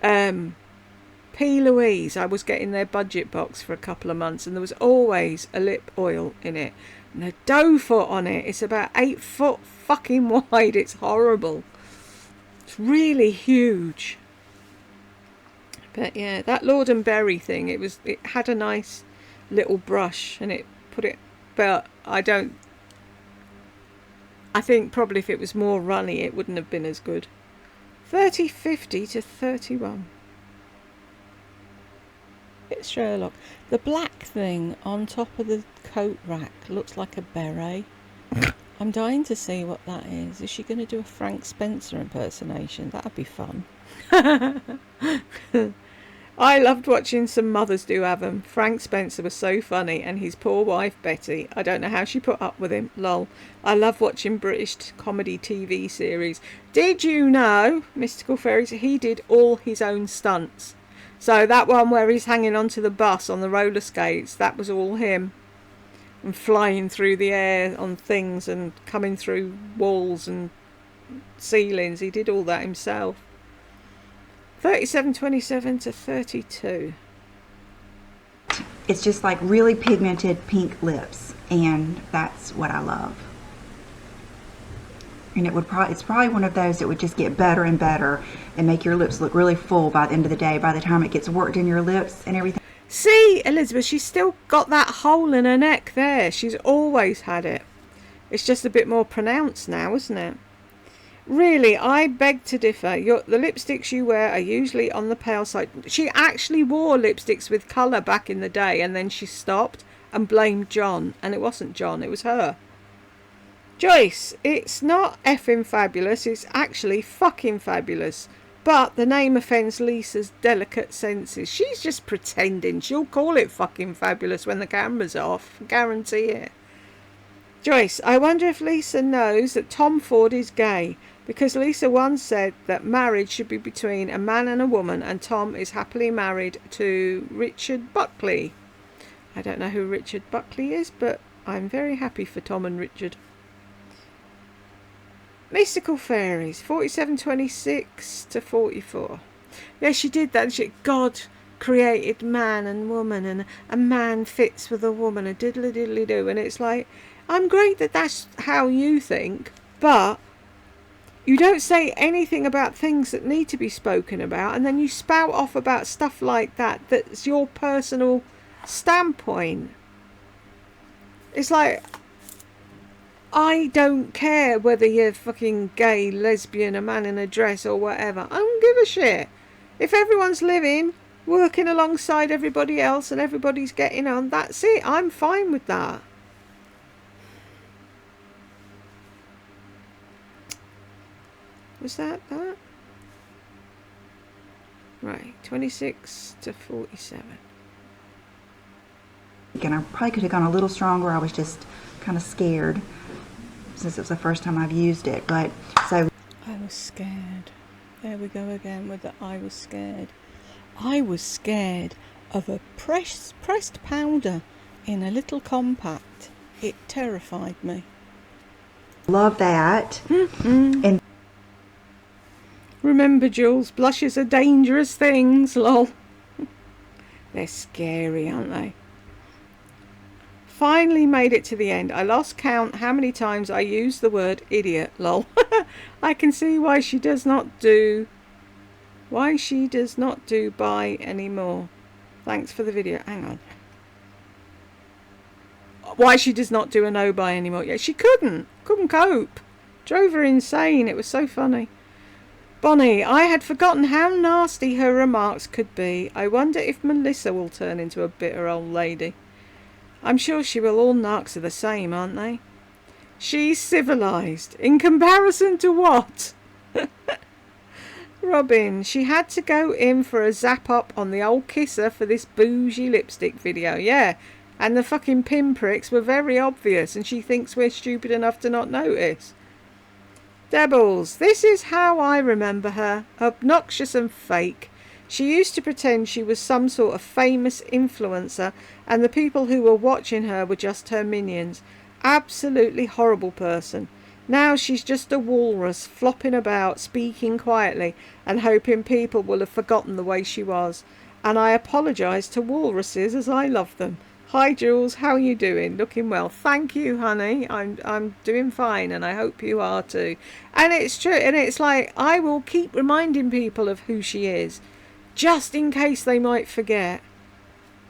P. Louise, I was getting their budget box for a couple of months, and there was always a lip oil in it. And a doe foot on it, it's about 8 foot fucking wide. It's horrible. It's really huge. But yeah, that Lord and Berry thing, it had a nice little brush, and it put it. But I think probably if it was more runny, it wouldn't have been as good. 3050 to 31. It's Sherlock. The black thing on top of the coat rack looks like a beret. I'm dying to see what that is. Is she going to do a Frank Spencer impersonation? That'd be fun. I loved watching some mothers do have them. Frank Spencer was so funny, and his poor wife Betty, I don't know how she put up with him, lol. I love watching British comedy TV series. Did you know, Mystical Fairies, he did all his own stunts? So that one where he's hanging onto the bus on the roller skates, that was all him. And flying through the air on things and coming through walls and ceilings, he did all that himself. 3727 to 32. It's just like really pigmented pink lips, and that's what I love. And it's probably one of those that would just get better and better and make your lips look really full by the end of the day, by the time it gets worked in your lips and everything. See, Elizabeth, she's still got that hole in her neck there. She's always had it. It's just a bit more pronounced now, isn't it? Really, I beg to differ. The lipsticks you wear are usually on the pale side. She actually wore lipsticks with colour back in the day, and then she stopped and blamed John. And it wasn't John, it was her. Joyce, it's not effing fabulous, it's actually fucking fabulous. But the name offends Lisa's delicate senses. She's just pretending. She'll call it fucking fabulous when the camera's off. Guarantee it. Joyce, I wonder if Lisa knows that Tom Ford is gay, because Lisa once said that marriage should be between a man and a woman, and Tom is happily married to Richard Buckley. I don't know who Richard Buckley is, but I'm very happy for Tom and Richard. Mystical Fairies, 4726 to 44. Yeah, she did that. God created man and woman, and a man fits with a woman, a diddly diddly do. And it's like, I'm great that that's how you think, but you don't say anything about things that need to be spoken about, and then you spout off about stuff like that that's your personal standpoint. It's like, I don't care whether you're fucking gay, lesbian, a man in a dress or whatever. I don't give a shit. If everyone's living, working alongside everybody else and everybody's getting on, that's it. I'm fine with that. Was that? Right, 26 to 47. And I probably could have gone a little stronger. I was just kind of scared since it was the first time I've used it. But so I was scared. There we go again with the I was scared. I was scared of a pressed powder in a little compact. It terrified me. love that. And Remember, Jules, blushes are dangerous things, lol. They're scary, aren't they? Finally made it to the end. I lost count how many times I used the word idiot, lol. I can see why she does not do buy anymore. Thanks for the video. Hang on. Why she does not do a no buy anymore? Yeah, she couldn't cope. Drove her insane. It was so funny. Bonnie, I had forgotten how nasty her remarks could be. I wonder if Melissa will turn into a bitter old lady. I'm sure she will. All narcs are the same, aren't they? She's civilised. In comparison to what? Robin, she had to go in for a zap up on the old kisser for this bougie lipstick video. Yeah, and the fucking pinpricks were very obvious and she thinks we're stupid enough to not notice. Debbles, this is how I remember her. Obnoxious and fake. She used to pretend she was some sort of famous influencer and the people who were watching her were just her minions. Absolutely horrible person. Now she's just a walrus flopping about, speaking quietly and hoping people will have forgotten the way she was. And I apologise to walruses as I love them. Hi Jules, how are you doing? Looking well. Thank you, honey. I'm doing fine and I hope you are too. And it's true, and it's like I will keep reminding people of who she is, just in case they might forget.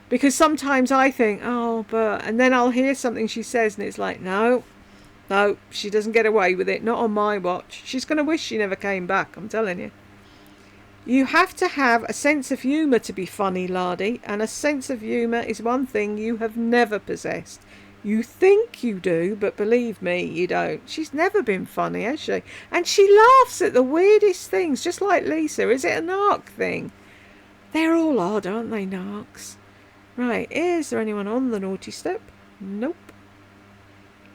Because sometimes I think, oh, but, and then I'll hear something she says and it's like, no, she doesn't get away with it. Not on my watch. She's going to wish she never came back, I'm telling you. You have to have a sense of humour to be funny, Lardy, and a sense of humour is one thing you have never possessed. You think you do, but believe me, you don't. She's never been funny, has she? And she laughs at the weirdest things, just like Lisa. Is it a narc thing? They're all odd, aren't they, narcs? Right, is there anyone on the naughty step? Nope.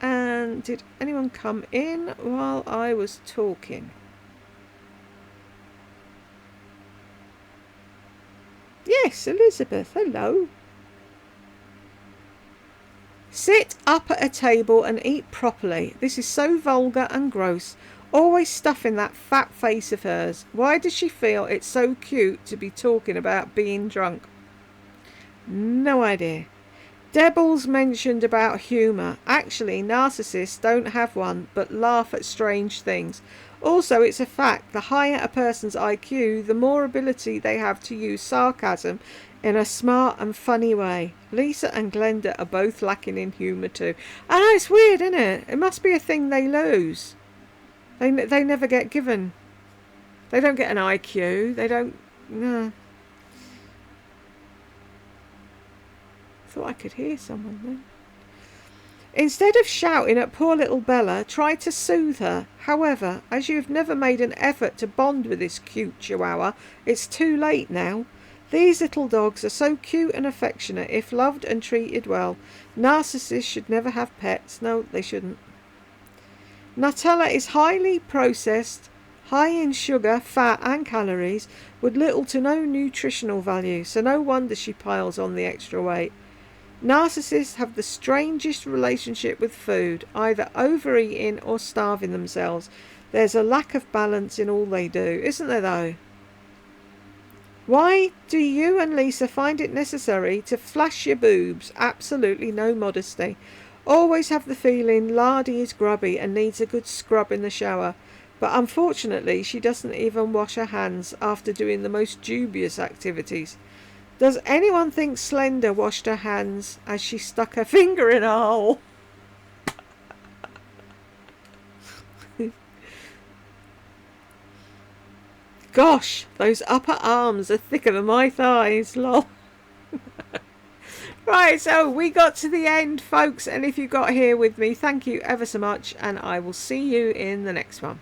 And did anyone come in while I was talking? Yes, Elizabeth, hello. Sit up at a table and eat properly. This is so vulgar and gross. Always stuffing that fat face of hers. Why does she feel it's so cute to be talking about being drunk? No idea. Debbles mentioned about humour. Actually, narcissists don't have one, but laugh at strange things. Also, it's a fact, the higher a person's IQ, the more ability they have to use sarcasm in a smart and funny way. Lisa and Glenda are both lacking in humour too. I know, it's weird, isn't it? It must be a thing they lose. They never get given. They don't get an IQ. They don't... No. Thought I could hear someone then. Instead of shouting at poor little Bella, try to soothe her. However, as you have never made an effort to bond with this cute chihuahua, it's too late now. These little dogs are so cute and affectionate if loved and treated well. Narcissists should never have pets. No, they shouldn't. Nutella is highly processed, high in sugar, fat and calories, with little to no nutritional value, so no wonder she piles on the extra weight. Narcissists have the strangest relationship with food, either overeating or starving themselves. There's a lack of balance in all they do, isn't there though? Why do you and Lisa find it necessary to flash your boobs? Absolutely no modesty. Always have the feeling Lardy is grubby and needs a good scrub in the shower. But unfortunately she doesn't even wash her hands after doing the most dubious activities. Does anyone think Slender washed her hands as she stuck her finger in a hole? Gosh, those upper arms are thicker than my thighs, lol. Right, so we got to the end, folks, and if you got here with me, thank you ever so much, and I will see you in the next one.